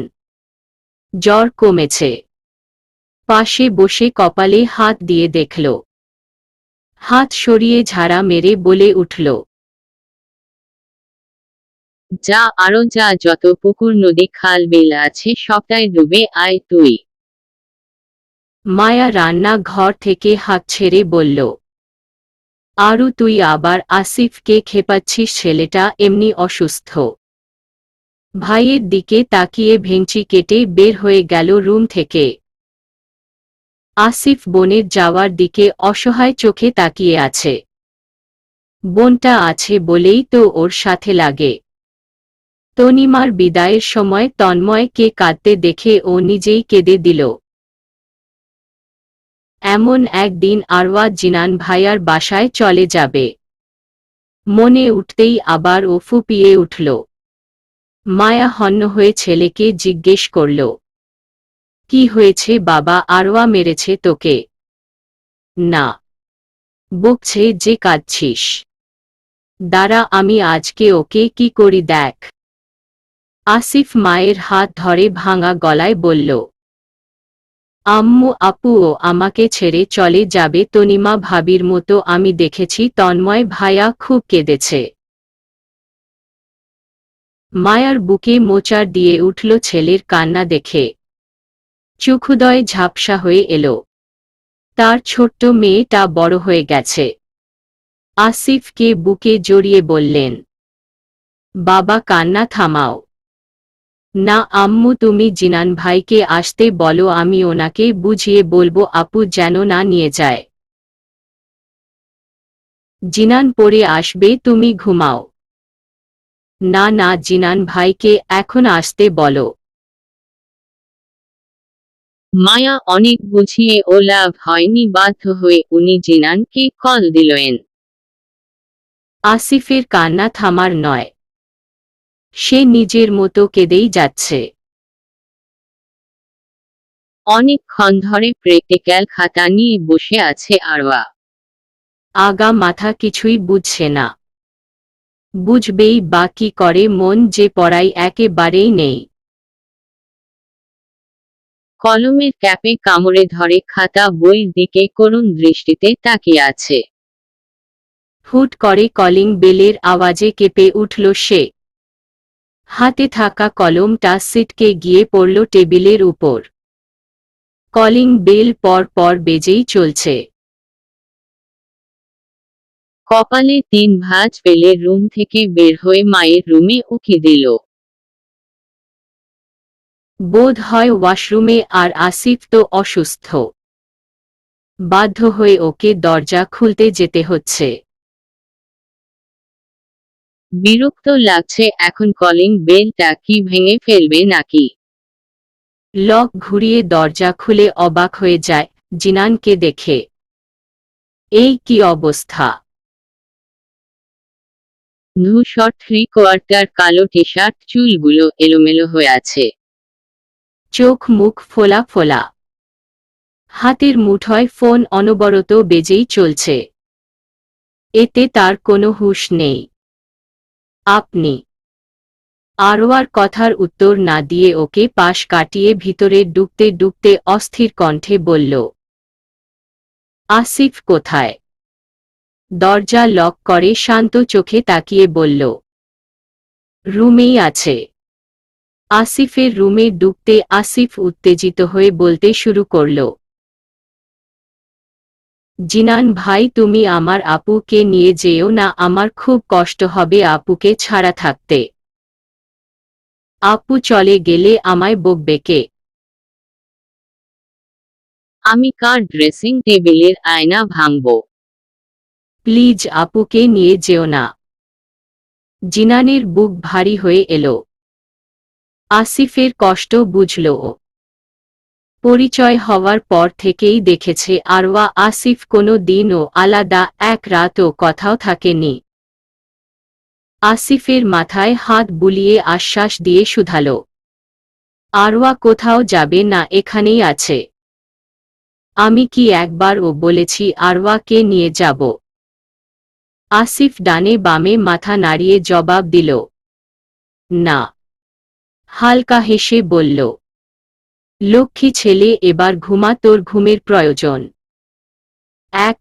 জ্বর কমেছে? পাশে বসে কপালে হাত দিয়ে দেখল। হাত সরিয়ে ঝাড়া মেরে বলে উঠল, যা, আরো যা, যত পুকুর নদী খাল বিল আছে সবটাই ডুবে আয় তুই। মায়া রান্না ঘর থেকে হাত ছেড়ে বলল, আরু তুই আবার আসিফকে খেপাচ্ছিস, ছেলেটা এমনি অসুস্থ। ভাইয়ের দিকে তাকিয়ে ভেঙচি কেটে বের হয়ে গেল রুম থেকে। আসিফ বোনের যাওয়ার দিকে অসহায় চোখে তাকিয়ে আছে। বোনটা আছে বলেই তো ওর সাথে লাগে। তনিমার বিদায়ের সময় তন্ময়কে কাঁদতে দেখে ও নিজেই কেঁদে দিল। এমন একদিন আরওয়া জিনান ভাইয়ার বাসায় চলে যাবে। মনে উঠতেই আবার ও ফুপিয়ে উঠল। মায়া হন্য হয়ে ছেলেকে জিজ্ঞেস করল, কি হয়েছে বাবা? আরওয়া মেরেছে তোকে? না। বকছে যে কাঁদছিস। দাঁড়া, আমি আজকে ওকে কি করি দেখ। আসিফ মায়ের হাত ধরে ভাঙা গলায় বলল, আম্মু আপুও আমাকে ছেড়ে চলে যাবে? তনিমা ভাবির মতো আমি দেখেছি তন্ময় ভাইয়া খুব কেঁদেছে। মায়ার বুকে মোচাড় দিয়ে উঠল ছেলের কান্না দেখে। চোখুদয় ঝাপসা হয়ে এলো। তার ছোট্ট মেয়েটা বড় হয়ে গেছে। আসিফকে বুকে জড়িয়ে বললেন, বাবা কান্না থামাও। না আম্মু, তুমি জিনান ভাইকে আসতে বলো, আমি ওনাকে বুঝিয়ে বলবো আপু যেন না নিয়ে যায়। জিনান পরে আসবে, তুমি ঘুমাও। না না, জিনান ভাইকে এখন আসতে বলো। মায়া অনেক বুঝিয়ে ও লাভ হয়নি, বাধ্য হয়ে উনি জিনানকে কল দিলেন। আসিফের কান্না থামার নয়। সে নিজের মতো কেঁদেই যাচ্ছে। অনেকক্ষণ ধরে প্র্যাকটিক্যাল খাতা নিয়ে বসে আছে আরওয়া। আগা মাথা কিছুই বুঝছে না। বুঝবেই বা কি করে, মন যে পড়াই একেবারেই নেই। কলমের ক্যাপে কামড়ে ধরে খাতা বইয়ের দিকে করুণ দৃষ্টিতে তাকিয়ে আছে। হুট করে কলিং বেলের আওয়াজে কেঁপে উঠল সে। হাতে থাকা কলমটা ছিটকে গিয়ে পড়ল টেবিলের উপর। কলিং বেল পর পর বেজেই চলছে। কপালে 3 ভাঁজ ফেলে রুম থেকে বের হয়ে মায়ের রুমে উকি দিল। বোধ হয় ওয়াশরুমে, আর আসিফ তো অসুস্থ। বাধ্য হয়ে ওকে দরজা খুলতে যেতে হচ্ছে। বিরক্ত লাগছে। এখন কলিং বেলটা কি ভেঙে ফেলবে নাকি? লক ঘুরিয়ে দরজা খুলে অবাক হয়ে যায় জিনানকে দেখে। এই কি অবস্থা! ধূসর 3/4 কালো টি-শার্ট, চুলগুলো এলোমেলো হয়ে আছে। চোখ মুখ ফোলা ফোলা। হাতের মুঠোয় ফোন অনবরত বেজেই চলছে। এতে তার কোনো হুঁশ নেই। আপনি? আরওয়ার কথার উত্তর না দিয়ে ওকে পাশ কাটিয়ে ভিতরে ডুবতে ডুবতে অস্থির কণ্ঠে বলল, আসিফ কোথায়? দরজা লক করে শান্ত চোখে তাকিয়ে বলল, রুমেই আছে। আসিফের রুমে ডুবতে আসিফ উত্তেজিত হয়ে বলতে শুরু করল, জিনান ভাই, তুমি আমার আপুকে নিয়ে যেও না, আমার খুব কষ্ট হবে আপুকে ছাড়া থাকতে। আপু চলে গেলে আমায় বকবে কে? আমি কার ড্রেসিং টেবিলের আয়না ভাঙব? প্লিজ আপুকে নিয়ে যেও না। জিনানের বুক ভারী হয়ে এলো। আসিফের কষ্ট বুঝল ও। পরিচয় হওয়ার পর থেকেই দেখেছে আরওয়া আসিফ কোনো দিনও আলাদা এক রাতও কোথাও থাকেনি। আসিফের মাথায় হাত বুলিয়ে আশ্বাস দিয়ে শুধাল, আরওয়া কোথাও যাবে না, এখানেই আছে। আমি কি একবারও বলেছি আরওয়াকে নিয়ে যাব? আসিফ ডানে বামে মাথা নাড়িয়ে জবাব দিল, না। হালকা হেসে বলল, লক্ষ্মী ছেলে, এবার ঘুমা, তোর ঘুমের প্রয়োজন। এক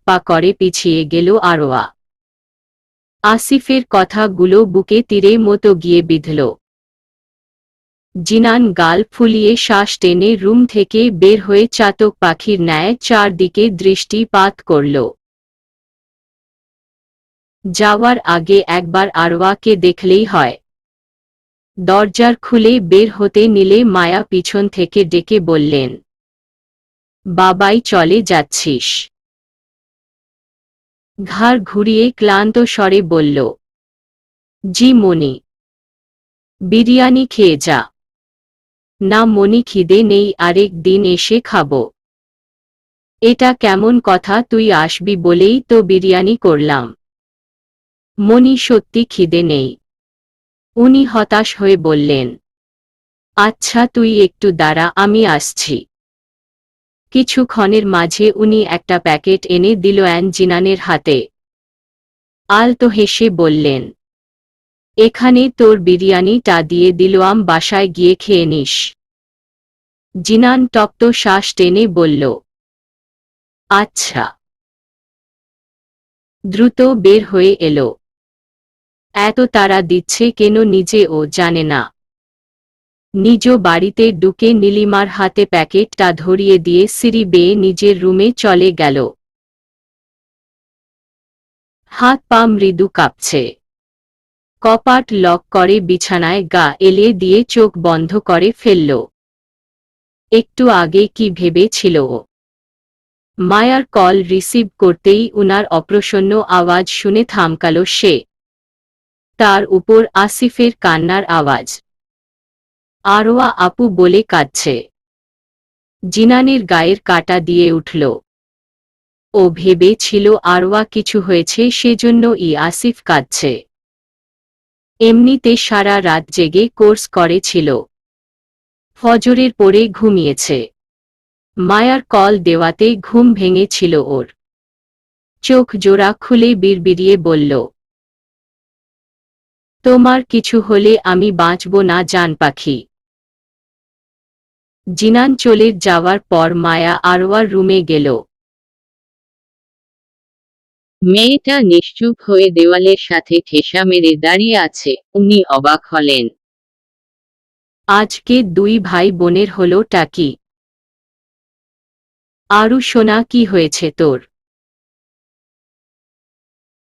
পা করে পিছিয়ে গেল আরওয়া। আসিফের কথাগুলো বুকে তীরের মতো গিয়ে বিঁধল। জিনান গাল ফুলিয়ে শ্বাস টেনে রুম থেকে বের হয়ে চাতক পাখির ন্যায় চারদিকে দৃষ্টিপাত করল। যাওয়ার আগে একবার আরওয়াকে দেখলেই হয়। দরজার খুলে বের হতে নিলে মায়া পিছন থেকে ডেকে বললেন, বাবাই চলে যাচ্ছিস? ঘাড় ঘুরিয়ে ক্লান্ত স্বরে বলল, জি মনি। বিরিয়ানি খেয়ে যা। না মনি, খিদে নেই, আরেক দিন এসে খাবো। এটা কেমন কথা, তুই আসবি বলেই তো বিরিয়ানি করলাম। মনি, সত্যি খিদে নেই। উনি হতাশ হয়ে বললেন, আচ্ছা তুই একটু দাঁড়া, আমি আসছি। কিছুক্ষণের মাঝে উনি একটা প্যাকেট এনে দিল জিনানের হাতে। আলতো হেসে বললেন, এখানে তোর বিরিয়ানিটা দিয়ে দিলাম, বাসায় গিয়ে খেয়ে নিস। জিনান তপ্ত শ্বাস টেনে বলল, আচ্ছা। দ্রুত বের হয়ে এলো। এত তাড়া দিচ্ছে কেন নিজে ও জানে না। নিজ বাড়িতে ঢুকে নীলিমার হাতে প্যাকেটটা ধরিয়ে দিয়ে সিঁড়ি বেয়ে নিজের রুমে চলে গেল। হাত পা মৃদু কাঁপছে। কপাট লক করে বিছানায় গা এলিয়ে দিয়ে চোখ বন্ধ করে ফেলল। একটু আগে কি ভেবেছিল ও? মায়ার কল রিসিভ করতেই উনার অপ্রসন্ন আওয়াজ শুনে থামকাল সে। তার উপর আসিফের কান্নার আওয়াজ। আরওয়া আপু বলে কাঁদছে। জিনানের গায়ের কাটা দিয়ে উঠল। ও ভেবেছিল আরওয়া কিছু হয়েছে, সেজন্য আসিফ কাঁদছে। এমনিতে সারা রাত জেগে কোর্স করেছিল। ফজরের পরে ঘুমিয়েছে। মায়ার কল দেওয়াতে ঘুম ভেঙেছিল ওর। চোখ জোড়া খুলে বিড়বিড়িয়ে বলল, তোমার কিছু হলে আমি বাঁচব না জান পাখি। জিনান চলে যাওয়ার পর মায়া আরওয়ার রুমে গেল। মেয়েটা নিশ্চুপ হয়ে দেওয়ালের সাথে ঠেসা মেরে দাঁড়িয়ে আছে। উনি অবাক হলেন। আজকে দুই ভাই বোনের হলোটা কি? আরু সোনা, কি হয়েছে তোর?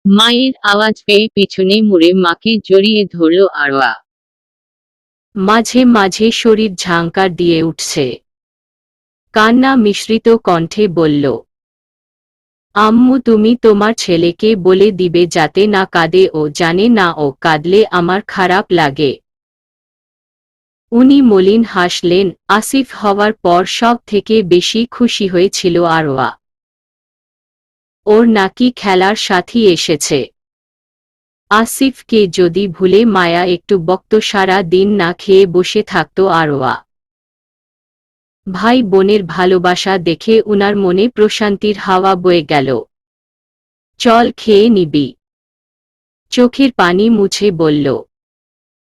মায়ের আওয়াজ পেয়ে পিছনে মুড়ে মাকে জড়িয়ে ধরল আরওয়া। মাঝে মাঝে শরীর ঝাঙ্কার দিয়ে উঠছে। কান্না মিশ্রিত কণ্ঠে বলল, আম্মু তুমি তোমার ছেলেকে বলে দিবে যাতে না কাঁদে, ও জানে না ও কাঁদলে আমার খারাপ লাগে। উনি মলিন হাসলেন। আসিফ হওয়ার পর সব থেকে বেশি খুশি হয়েছিল আরওয়া। ওর নাকি খেলার সাথী এসেছে। আসিফকে যদি ভুলে মায়া একটু বকত, সারা দিন না খেয়ে বসে থাকত আরওয়া। ভাই বোনের ভালোবাসা দেখে উনার মনে প্রশান্তির হাওয়া বয়ে গেল। চল খেয়ে নিবি, চোখের পানি মুছে বলল।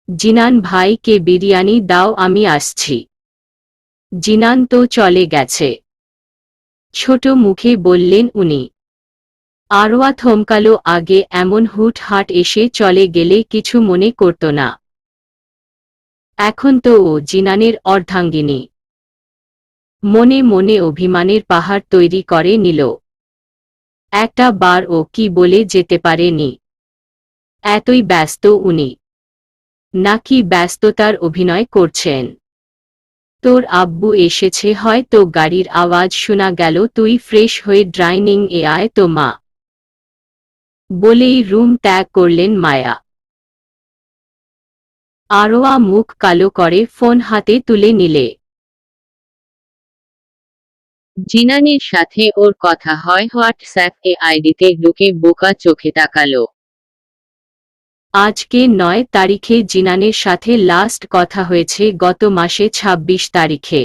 জিনান ভাইকে বিরিয়ানি দাও, আমি আসছি। জিনান তো চলে গেছে, ছোট মুখে বললেন উনি। আরওয়া থমকালো। আগে এমন হুটহাট এসে চলে গেলে কিছু মনে করত না। এখন তো ও জিনানের অর্ধাঙ্গিনী। মনে মনে অভিমানের পাহাড় তৈরি করে নিল। একটা বার ও কি বলে যেতে পারেনি? এতই ব্যস্ত উনি, নাকি ব্যস্ততার অভিনয় করছেন? তোর আব্বু এসেছে হয়তো, গাড়ির আওয়াজ শোনা গেল। তুই ফ্রেশ হয়ে ডাইনিং এ আয় তো মা, বলেই রুম ত্যাগ করলেন মায়া। আরওয়া মুখ কালো করে ফোন হাতে তুলে নিলে। জিনানের সাথে ওর কথা হয় হোয়াটসঅ্যাপ এ আইডিতে ঢুকে বোকা চোখে তাকালো। আজকে ৯ তারিখে জিনানের সাথে লাস্ট কথা হয়েছে গত মাসে ২৬ তারিখে।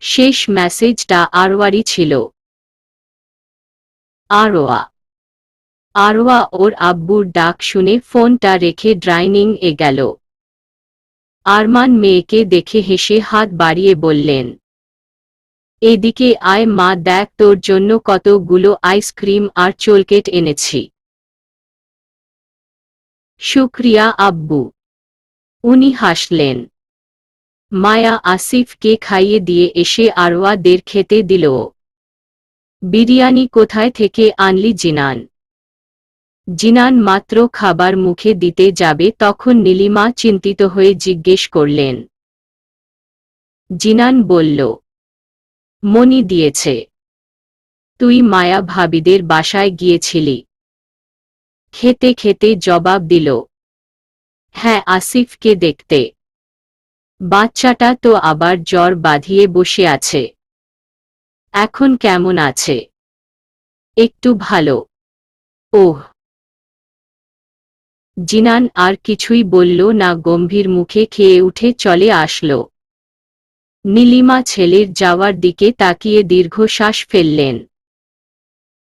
শেষ মেসেজটা আরওয়ারই ছিল। আরওয়া। আরওয়া ওর আব্বুর ডাক শুনে ফোনটা রেখে ডাইনিং এ গেল। আরমান মেয়েকে দেখে হেসে হাত বাড়িয়ে বললেন, এদিকে আয় মা, দেখ তোর জন্য কতগুলো আইসক্রিম আর চকলেট এনেছি। শুক্রিয়া আব্বু। উনি হাসলেন। মায়া আসিফকে খাইয়ে দিয়ে এসে আরওয়াদের খেতে দিল। বিরিয়ানি কোথায় থেকে আনলি জিনান? জিনান মাত্র খাবার মুখে দিতে যাবে তখন নীলিমা চিন্তিত হয়ে জিজ্ঞেস করলেন। জিনান বলল, মনি দিয়েছে। তুই মায়া ভাবিদের বাসায় গিয়েছিলি? খেতে খেতে জবাব দিল, হ্যাঁ আসিফকে দেখতে। বাচ্চাটা তো আবার জ্বর বাঁধিয়ে বসে আছে। এখন কেমন আছে? একটু ভালো। ওহ। জিনান আর কিছুই বলল না, গম্ভীর মুখে খেয়ে উঠে চলে আসলো। নীলিমা ছেলের যাওয়ার দিকে তাকিয়ে দীর্ঘশ্বাস ফেললেন।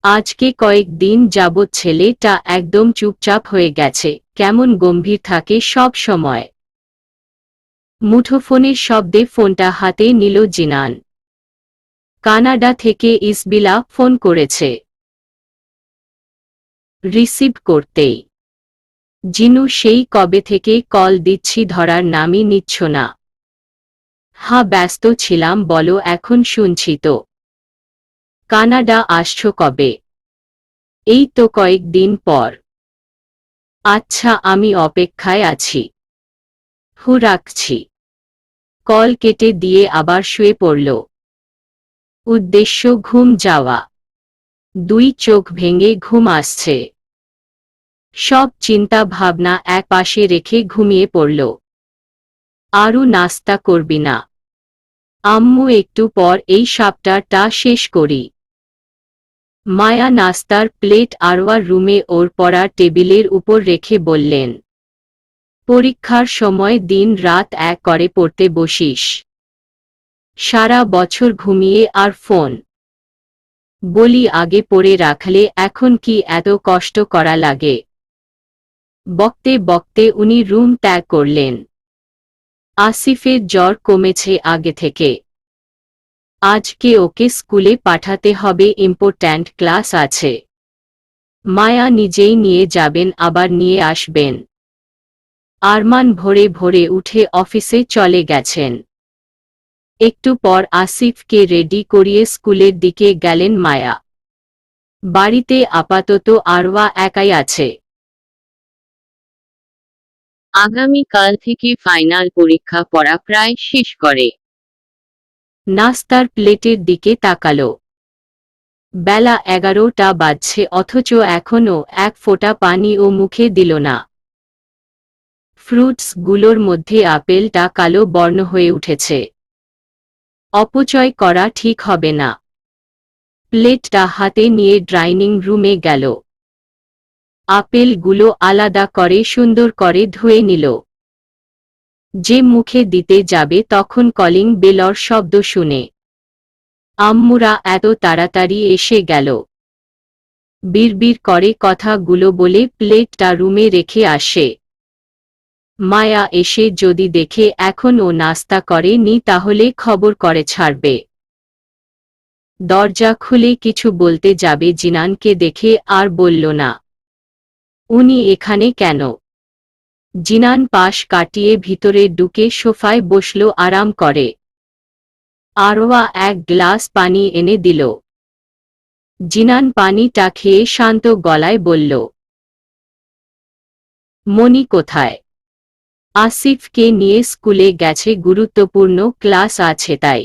আজকে কয়েকদিন যাবৎ ছেলেটা একদম চুপচাপ হয়ে গেছে, কেমন গম্ভীর থাকে সব সময়। মুঠোফোনের শব্দে ফোনটা হাতে নিল জিনান। কানাডা থেকে ইসবিলা ফোন করেছে। রিসিভ করতেই, জিনু সেই কবে থেকে কল দিচ্ছি, ধরার নামই নিচ্ছ না। হ্যাঁ ব্যস্ত ছিলাম বলো, এখন শুনছি তো। কানাডা আসছো কবে? এই তো কয়েকদিন পর। আচ্ছা আমি অপেক্ষায় আছি। রাখছি। কল কেটে দিয়ে আবার শুয়ে পড়ল। উদ্দেশ্য ঘুম যাওয়া। দুই চোখ ভেঙে ঘুম আসছে। সব চিন্তা ভাবনা এক পাশে রেখে ঘুমিয়ে পড়ল। আরও নাস্তা করবি না? আম্মু একটু পর এই সাপটাটা শেষ করি। মায়া নাস্তার প্লেট আরওয়ার রুমে ওর পড়ার টেবিলের উপর রেখে বললেন, পরীক্ষার সময় দিন রাত এক করে পড়তে বসিস, সারা বছর ঘুমিয়ে আর ফোন। বলি আগে পড়ে রাখলে এখন কি এত কষ্ট করা লাগে? বকতে বকতে উনি রুম ত্যাগ করলেন। আসিফের জ্বর কমেছে আগে থেকে। আজকে ওকে স্কুলে পাঠাতে হবে, ইম্পর্ট্যান্ট ক্লাস আছে। মায়া নিজেই নিয়ে যাবেন আবার নিয়ে আসবেন। আরমান ভোরে ভোরে উঠে অফিসে চলে গেছেন। একটু পর আসিফকে রেডি করিয়ে স্কুলের দিকে গেলেন মায়া। বাড়িতে আপাতত আরওয়া একাই আছে। আগামীকাল থেকে ফাইনাল পরীক্ষা পড়া প্রায় শেষ করে। নাস্তার প্লেটের দিকে তাকালো। বেলা 11টা বাজছে অথচ এখনো এক ফোঁটা পানিও মুখে দিল না। ফ্রুটস গুলোর মধ্যে আপেলটা কালো বর্ণ হয়ে উঠেছে। অপচয় করা ঠিক হবে না। প্লেটটা হাতে নিয়ে ডাইনিং রুমে গেল। আপেলগুলো আলাদা করে সুন্দর করে ধুয়ে নিল। যে মুখে দিতে যাবে তখন কলিং বেলর শব্দ শুনে আম্মুরা এত তাড়াতাড়ি এসে গেল। বিড়বিড় করে কথাগুলো বলে প্লেটটা রুমে রেখে আসে। মায়া এসে যদি দেখে এখনও নাস্তা করেনি তাহলে খবর করে ছাড়বে। দরজা খুলে কিছু বলতে যাবে জিনানকে দেখে আর বলল না। উনি এখানে কেন? জিনান পাশ কাটিয়ে ভিতরে ঢুকে সোফায় বসল আরাম করে। আরওয়া এক গ্লাস পানি এনে দিল। জিনান পানিটা খেয়ে শান্ত গলায় বলল, মনি কোথায়? আসিফকে নিয়ে স্কুলে গেছে, গুরুত্বপূর্ণ ক্লাস আছে তাই।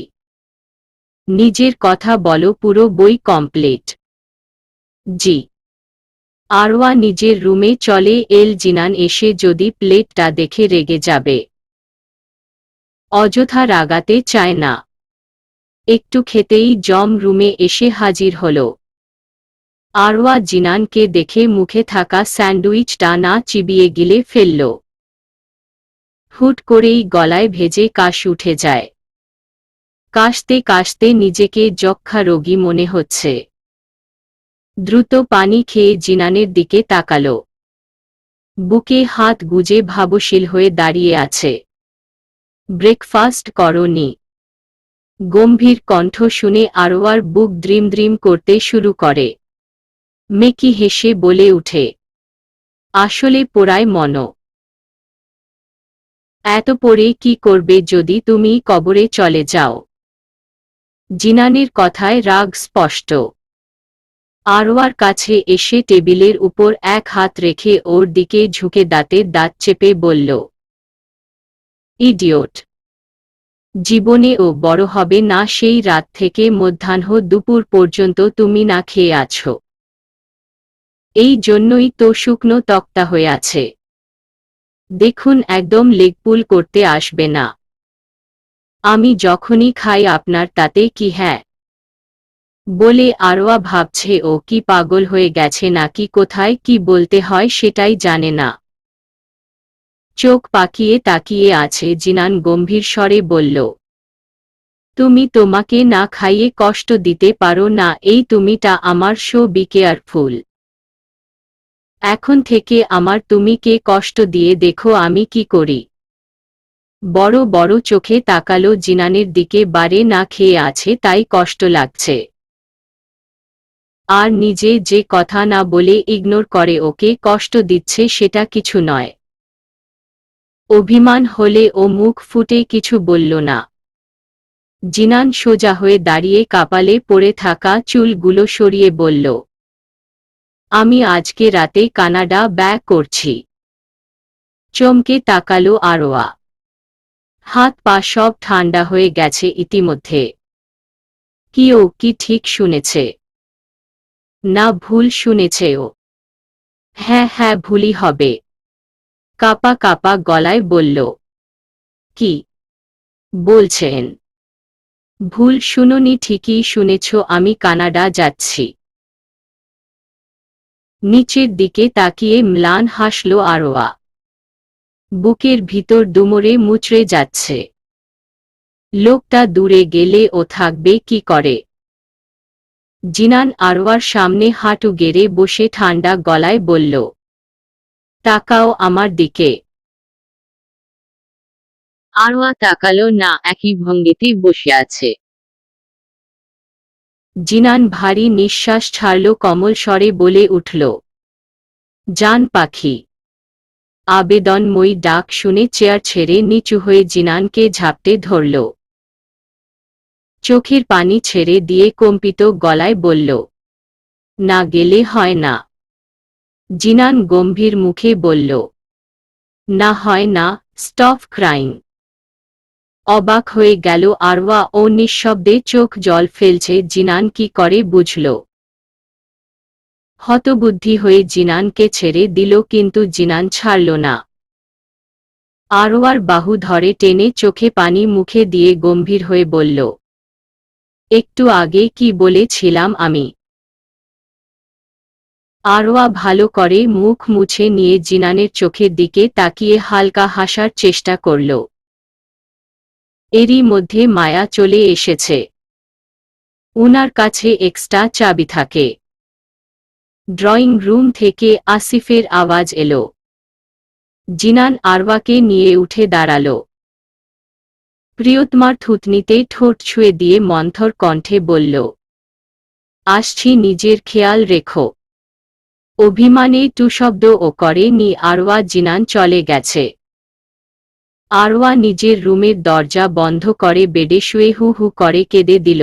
নিজের কথা বলো, পুরো বই কমপ্লিট? জি। আরওয়া নিজের রুমে চলে এল। জিনান এসে যদি প্লেটটা দেখে রেগে যাবে। অযথা রাগাতে চায় না। একটু খেতেই জম রুমে এসে হাজির হল। আরওয়া জিনানকে দেখে মুখে থাকা স্যান্ডউইচটা না চিবিয়ে গিলে ফেলল। হুট করেই গলায় ভেজে কাশ উঠে যায়। কাশতে কাশতে নিজেকে যক্ষা রোগী মনে হচ্ছে। দ্রুত পানি খেয়ে জিনানের দিকে তাকাল। বুকে হাত গুজে ভাবশীল হয়ে দাঁড়িয়ে আছে। ব্রেকফাস্ট করনি? গম্ভীর কণ্ঠ শুনে আরওয়ার বুক দ্রিম দ্রিম করতে শুরু করে। মেকি হেসে বলে উঠে, আসলে পোড়ায় মন। এত পরে কি করবে যদি তুমি কবরে চলে যাও? জিনানের কথায় রাগ স্পষ্ট। আরওয়ার কাছে এসে টেবিলের উপর এক হাত রেখে ওর দিকে ঝুঁকে দাঁতের দাঁত চেপে বলল, ইডিয়ট। জীবনে ও বড় হবে না। সেই রাত থেকে মধ্যাহ্ন দুপুর পর্যন্ত তুমি না খেয়ে আছো। এই জন্যই তো শুকনো তক্তা হয়ে আছে। দেখুন, একদম লেগপুল করতে আসবে না। আমি যখনই খাই আপনার তাতে কি? হ্যাঁ বলে আরওয়া ভাবছে ও কি পাগল হয়ে গেছে নাকি কোথায় কি বলতে হয় সেটাই জানে না। চোখ পাকিয়ে তাকিয়ে আছে জিনান গম্ভীর স্বরে বলল, তুমি তোমাকে না খাইয়ে কষ্ট দিতে পারো না, এই তুমিটা আমার শো বি কেয়ারফুল। এখন থেকে আমার তুমিকে কষ্ট দিয়ে দেখো আমি কি করি। বড় বড় চোখে তাকালো জিনানের দিকে। বারে না খেয়ে আছে তাই কষ্ট লাগছে। আর নিজে যে কথা না বলে ইগনোর করে ওকে কষ্ট দিচ্ছে সেটা কিছু নয়। অভিমান হলে ও মুখ ফুটে কিছু বলল না। জিনান সোজা হয়ে দাঁড়িয়ে কপালে পড়ে থাকা চুলগুলো সরিয়ে বলল, আমি আজকে রাতে কানাডা ব্যাক করছি। চমকে তাকালো আরওয়া। হাত পা সব ঠান্ডা হয়ে গেছে ইতিমধ্যে। কি ও কি ঠিক শুনেছে? না ভুল শুনেছে ও? হ্যাঁ হ্যাঁ ভুলই হবে। কাপা কাপা গলায় বলল, কি বলছেন? ভুল শুনোনি, ঠিকই শুনেছ, আমি কানাডা যাচ্ছি। নিচের দিকে তাকিয়ে ম্লান হাসল আরওয়া। বুকের ভিতর দুমড়ে মুচড়ে যাচ্ছে। লোকটা দূরে গেলে ও থাকবে কি করে? জিনান আরওয়ার সামনে হাঁটু গেড়ে বসে ঠান্ডা গলায় বলল, তাকাও আমার দিকে। আরওয়া তাকালো না, একই ভঙ্গিতে বসে আছে। জিনান ভারী নিঃশ্বাস ছাড়ল, কমল স্বরে বলে উঠল, জান পাখি। আবেদনময়ী ডাক শুনে চেয়ার ছেড়ে নিচু হয়ে জিনানকে ঝাপটে ধরল। চোখের পানি ছেড়ে দিয়ে কম্পিত গলায় বলল, না গেলে হয় না। জিনান গম্ভীর মুখে বলল, না হয় না, স্টপ ক্রাইং। অবাক হয়ে গেল আরওয়া ও নিঃশব্দে চোখ জল ফেলছে জিনান কি করে বুঝল। হতবুদ্ধি হয়ে জিনানকে ছেড়ে দিল কিন্তু জিনান ছাড়ল না। আরওয়ার বাহু ধরে টেনে চোখে পানি মুখে দিয়ে গম্ভীর হয়ে বলল, একটু আগে কি বলেছিলাম আমি? আরওয়া ভালো করে মুখ মুছে নিয়ে জিনানের চোখের দিকে তাকিয়ে হালকা হাসার চেষ্টা করল। এরই মধ্যে মায়া চলে এসেছে। উনার কাছে এক্সট্রা চাবি থাকে। ড্রয়িং রুম থেকে আসিফের আওয়াজ এলো। জিনান আরওয়াকে নিয়ে উঠে দাঁড়াল। প্রিয়তমার থুতনিতে ঠোঁট ছুঁয়ে দিয়ে মন্থর কণ্ঠে বলল, আসছি, নিজের খেয়াল রেখো। অভিমানে টুশব্দ ও করে নি আরওয়া। জিনান চলে গেছে। আরওয়া নিজের রুমের দরজা বন্ধ করে বেডে শুয়ে হু হু করে কেঁদে দিল।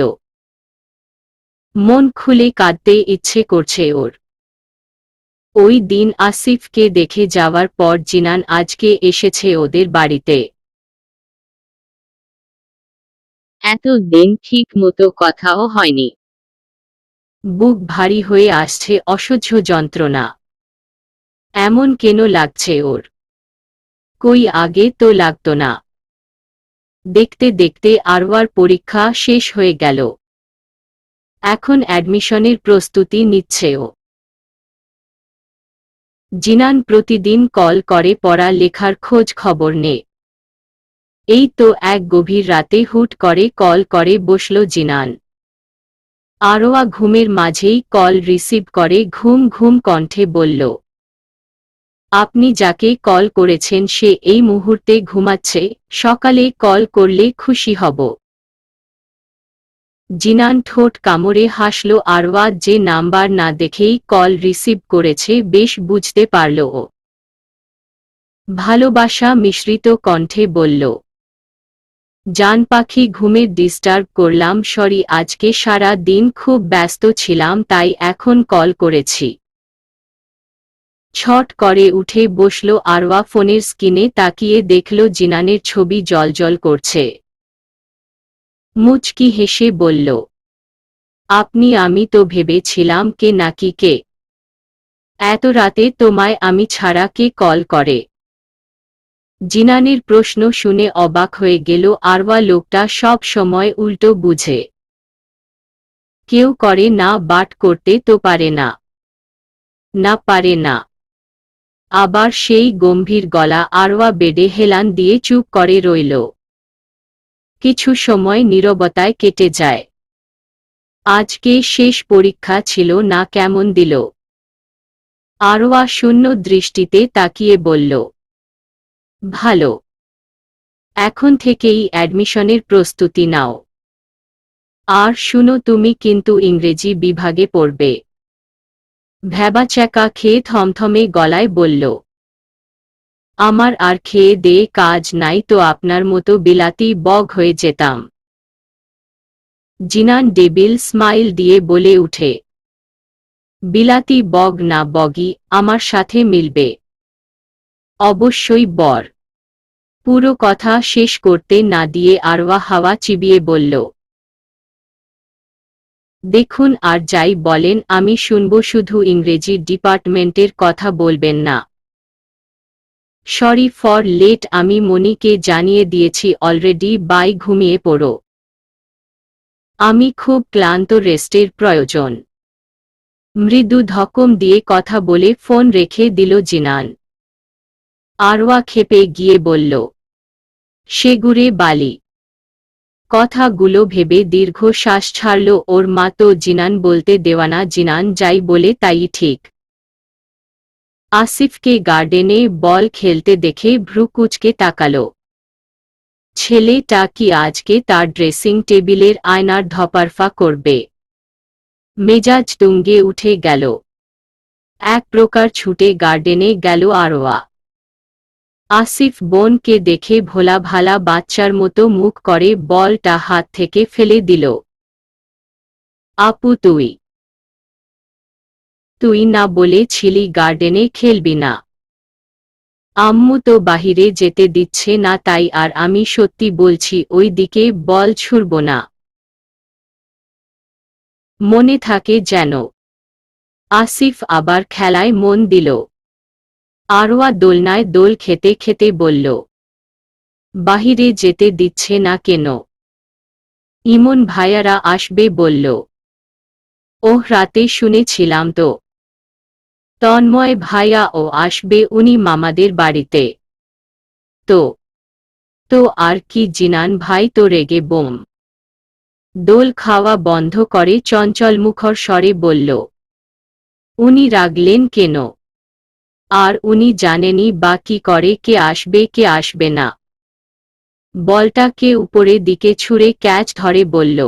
মন খুলে কাঁদতে ইচ্ছে করছে ওর। ওই দিন আসিফকে দেখে যাওয়ার পর জিনান আজকে এসেছে ওদের বাড়িতে। এতদিন ঠিক মতো কথাও হয়নি। বুক ভারী হয়ে আসছে অসহ্য যন্ত্রণা। এমন কেন লাগছে ওর? কই আগে তো লাগতো না। দেখতে দেখতে আরওয়ার পরীক্ষা শেষ হয়ে গেল। এখন অ্যাডমিশনের প্রস্তুতি নিচ্ছে ও। জিনান প্রতিদিন কল করে পড়া লেখার খোঁজ খবর নে। এই তো এক গভীর রাতে হুট করে কল করে বসল জিনান। আরওয়া ঘুমের মাঝেই কল রিসিভ করে ঘুম ঘুম কণ্ঠে বলল, আপনি যাকে কল করেছেন সে এই মুহূর্তে ঘুমাচ্ছে, সকালে কল করলে খুশি হব। জিনান ঠোঁট কামড়ে হাসল। আরওয়া যে নাম্বার না দেখেই কল রিসিভ করেছে বেশ বুঝতে পারল ও। ভালোবাসা মিশ্রিত কণ্ঠে বলল, জান পাখি, ঘুমে ডিস্টার্ব করলাম, সরি, আজকে সারা দিন খুব ব্যস্ত ছিলাম তাই এখন কল করেছি। ছট করে উঠে বসল আরওয়া। ফোনের স্ক্রিনে তাকিয়ে দেখল জিনানের ছবি জ্বলজ্বল করছে। মুচকি হেসে বলল, আপনি? আমি তো ভেবেছিলাম কে নাকি কে। এত রাতে তোমায় আমি ছাড়া কে কল করে? জিনানের প্রশ্ন শুনে অবাক হয়ে গেল আরওয়া। লোকটা সব সময় উল্টো বুঝে। কেউ করে না, বাট করতে তো পারে না। না পারে না। আবার সেই গম্ভীর গলা। আরওয়া বেডে হেলান দিয়ে চুপ করে রইল। কিছু সময় নীরবতায় কেটে যায়। আজকে শেষ পরীক্ষা ছিল না, কেমন দিল? আরওয়া শূন্য দৃষ্টিতে তাকিয়ে বলল, ভালো। এখন থেকেই অ্যাডমিশনের প্রস্তুতি নাও। আর শুনো, তুমি কিন্তু ইংরেজি বিভাগে পড়বে। ভ্যাবাচ্যাকা খেয়ে থমথমে গলায় বলল, আমার আর খেয়ে দেয়ে কাজ নাই তো আপনার মতো বিলাতি বগ হয়ে যেতাম। জিনান ডেবিল স্মাইল দিয়ে বলে উঠে, বিলাতি বগ না, বগি আমার সাথে মিলবে। অবশ্যই বর। পুরো কথা শেষ করতে না দিয়ে আরওয়া হাওয়া চিবিয়ে বলল, দেখুন, আর যাই বলেন আমি শুনব, শুধু ইংরেজি ডিপার্টমেন্টের কথা বলবেন না। সরি ফর লেট, আমি মনিকে জানিয়ে দিয়েছি অলরেডি। বাই, ঘুমিয়ে পড়ো। আমি খুব ক্লান্ত, রেস্টের প্রয়োজন। মৃদু ধকম দিয়ে কথা বলে ফোন রেখে দিল জিনান। আরওয়া ক্ষেপে গিয়ে বলল, সেগুড়ে বালি। কথাগুলো ভেবে দীর্ঘ শ্বাস ছাড়ল ওর মা। তো জিনান বলতে দেওয়ানা, জিনান যাই বলে তাই ঠিক। আসিফকে গার্ডেনে বল খেলতে দেখে ভ্রু কুঁচকে তাকাল। ছেলেটা কি আজকে তার ড্রেসিং টেবিলের আয়নার ধপারফা করবে? মেজাজ তুঙ্গে উঠে গেল। এক প্রকার ছুটে গার্ডেনে গেল আরওয়া। আসিফ বোনকে দেখে ভোলা ভালা বাচ্চার মতো মুখ করে বলটা হাত থেকে ফেলে দিল। আপু তুই? তুই না বলেছিলি গার্ডেনে খেলবি না? আম্মু তো বাহিরে যেতে দিচ্ছে না, তাই আর আমি সত্যি বলছি ওই দিকে বল ছুড়ব না। মনে থাকে যেন। আসিফ আবার খেলায় মন দিল। আরওয়া দোলনায় দোল খেতে খেতে বলল, বাহিরে যেতে দিচ্ছে না কেন? ইমন ভাইয়ারা আসবে বলল। ওহ, রাতে শুনেছিলাম তো। তন্ময় ভাইয়া ও আসবে, উনি মামাদের বাড়িতে। তো তো আর কি? জিনান ভাই তো রেগে বোম। দোল খাওয়া বন্ধ করে চঞ্চলমুখর স্বরে বলল, উনি রাগলেন কেন? আর উনি জানেনই বা কি করে কে আসবে কে আসবে না? বলটাকে উপরের দিকে ছুঁড়ে ক্যাচ ধরে বলল,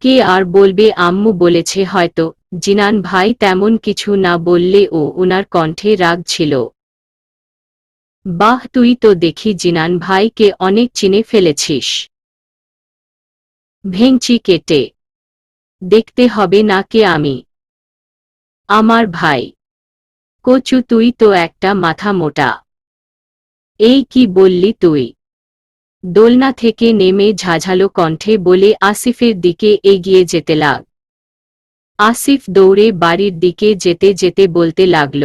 কে আর বলবে, আম্মু বলেছে হয়তো। জিনান ভাই তেমন কিছু না বললে ও উনার কণ্ঠে রাগ ছিল। বাহ, তুই তো দেখি জিনান ভাইকে অনেক চিনে ফেলেছিস। ভেঙচি কেটে দেখতে হবে না কে আমি? আমার ভাই। কচু, তুই তো একটা মাথা মোটা। এই কি বললি তুই? দোলনা থেকে নেমে ঝাঝালো কণ্ঠে বলে আসিফের দিকে এগিয়ে যেতে লাগ। আসিফ দৌড়ে বাড়ির দিকে যেতে যেতে বলতে লাগল,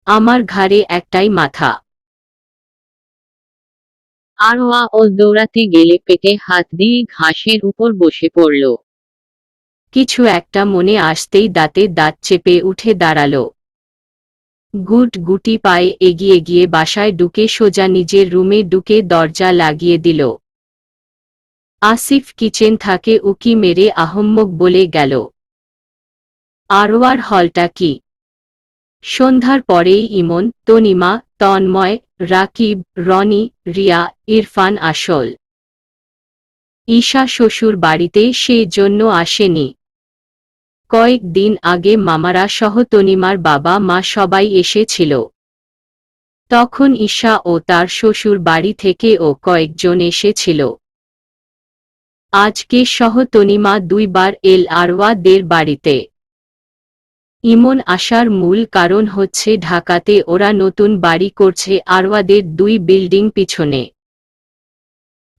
আমার ঘাড়ে একটাই মাথা। আরওয়া ও দৌড়াতে গেলে পেটে হাত দিয়ে ঘাসের উপর বসে পড়ল। কিছু একটা মনে আসতেই দাঁতে দাঁত চেপে উঠে দাঁড়াল। গুট গুটি পায়ে এগিয়ে গিয়ে বাসায় ঢুকে সোজা নিজের রুমে ঢুকে দরজা লাগিয়ে দিল। আসিফ কিচেন থাকে উকি মেরে আহম্মক বলে গেল, আরওয়ার হলটা কি? সন্ধ্যার পরেই ইমন, তনিমা, তন্ময়, রাকিব, রনি, রিয়া, ইরফান আসল। ঈশা শ্বশুর বাড়িতে সে জন্য আসেনি। কয়েক দিন আগে মামারা সহ তনিমার বাবা মা সবাই এসেছিল। তখন ঈশা ও তার শ্বশুর বাড়ি থেকে ও কয়েকজন এসেছিল। আজকে সহ তনিমা দুইবার এল আরওয়াদের বাড়িতে। ইমন আসার মূল কারণ হচ্ছে ঢাকাতে ওরা নতুন বাড়ি করছে আরওয়াদের 2 বিল্ডিং পিছনে।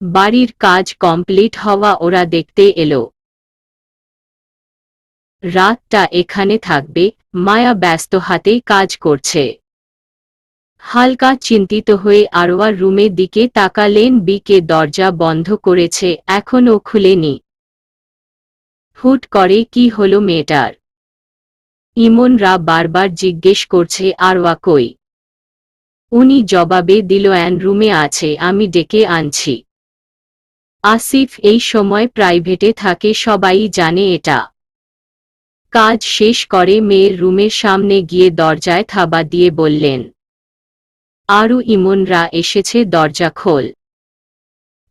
বাড়ির কাজ কমপ্লিট হওয়া ওরা দেখতে এলো। রাতটা এখানে থাকবে। মায়া ব্যস্ত হাতে কাজ করছে। হালকা চিন্তিত হয়ে আরওয়ার রুমের দিকে তাকালেন। বিকে দরজা বন্ধ করেছে, এখনও খুলেনি। হুট করে কি হলো মেয়েটার? ইমনরা বারবার জিজ্ঞেস করছে আরওয়া কই। উনি জবাবে দিল, রুমে আছে, আমি ডেকে আনছি। আসিফ এই সময় প্রাইভেটে থাকে, সবাই জানে এটা। কাজ শেষ করে মেয়ের রুমের সামনে গিয়ে দরজায় থাবা দিয়ে বললেন, আরু ইমনরা এসেছে, দরজা খোল।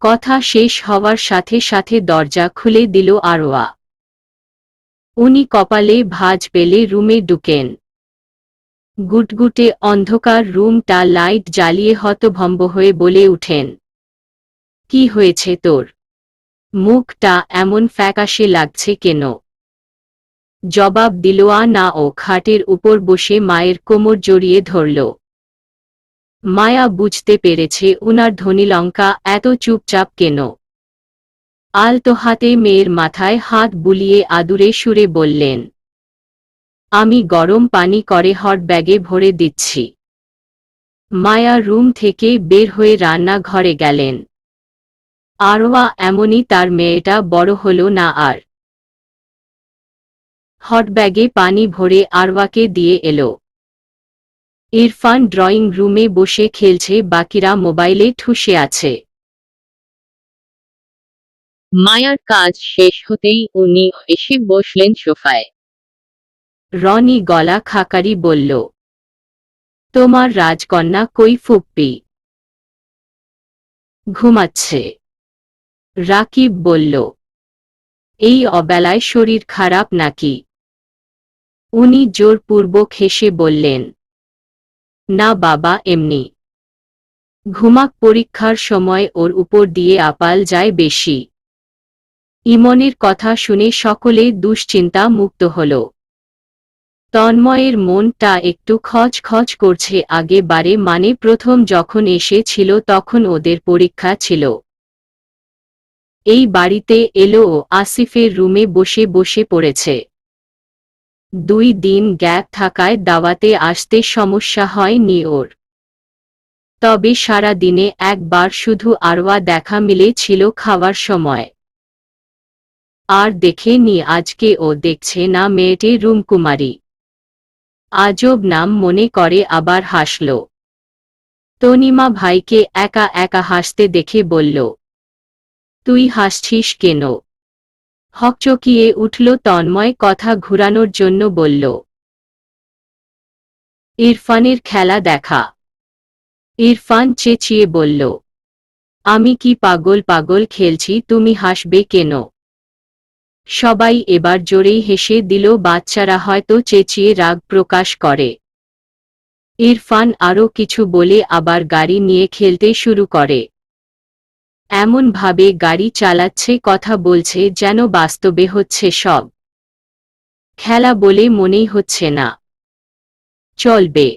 কথা শেষ হওয়ার সাথে সাথে দরজা খুলে দিল আরওয়া। উনি কপালে ভাঁজ পেলে রুমে ঢুকেন। গুটগুটে অন্ধকার রুমটা লাইট জ্বালিয়ে হতভম্ব হয়ে বলে উঠেন, কি হয়েছে তোর? মুখটা এমন ফ্যাকাশে লাগছে কেন? জবাব দিল না। ও খাটের উপর বসে মায়ের কোমর জড়িয়ে ধরল। মায়া বুঝতে পেরেছে উনার ধনীলঙ্কা এত চুপচাপ কেন। আলতো হাতে মেয়ের মাথায় হাত বুলিয়ে আদুরে সুরে বললেন, আমি গরম পানি করে হট ব্যাগে ভরে দিচ্ছি। মায়া রুম থেকে বের হয়ে রান্নাঘরে গেলেন। আরওয়া এমনই তার মেয়েটা বড় হলো না আর। হট ব্যাগে পানি ভরে আরওয়াকে দিয়ে এলো। ইরফান ড্রয়িং রুমে বসে খেলছে, বাকিরা মোবাইলে ঠুসে আছে। মায়ার কাজ শেষ হতেই উনি এসে বসলেন সোফায়। রনি গলা খাকারি বলল, তোমার রাজকন্যা কই ফুপ্পি? ঘুমাচ্ছে। রাকিব বলল, এই অবেলায় শরীর খারাপ নাকি? উনি জোরপূর্বক হেসে বললেন, না বাবা, এমনি। ঘুমাক, পরীক্ষার সময় ওর উপর দিয়ে আপাল যায় বেশি। ইমনের কথা শুনে সকলে দুশ্চিন্তা মুক্ত হল। তন্ময়ের মনটা একটু খচখচ করছে। আগেবারে মানে প্রথম যখন এসেছিল তখন ওদের পরীক্ষা ছিল। এই বাড়িতে এলো ও আসিফের রুমে বসে বসে পড়েছে। 2 দিন গ্যাপ থাকায় দাওয়াতে আসতে সমস্যা হয়নি ওর। তবে সারা দিনে একবার শুধু আরওয়া দেখা মিলেছিল খাওয়ার সময়। আর দেখেনি আজকে ও দেখছে না মেয়েটি রুমকুমারী। আজব নাম মনে করে আবার হাসল। তনিমা ভাইকে একা একা হাসতে দেখে বলল, তুই হাসছিস কেন? হকচকিয়ে উঠল তন্ময় কথা ঘুরানোর জন্য বলল, ইরফানের খেলা দেখা। ইরফান চেঁচিয়ে বলল, আমি কি পাগল পাগল খেলছি, তুমি হাসবে কেন? সবাই এবার জোরেই হেসে দিল। বাচ্চারা হয়তো চেঁচিয়ে রাগ প্রকাশ করে। ইরফান আরও কিছু বলে আবার গাড়ি নিয়ে খেলতে শুরু করে। এমন ভাবে গাড়ি চালাচ্ছে, কথা বলছে যেন বাস্তবে হচ্ছে সব। খেলা বলে মনেই হচ্ছে না। চলবে।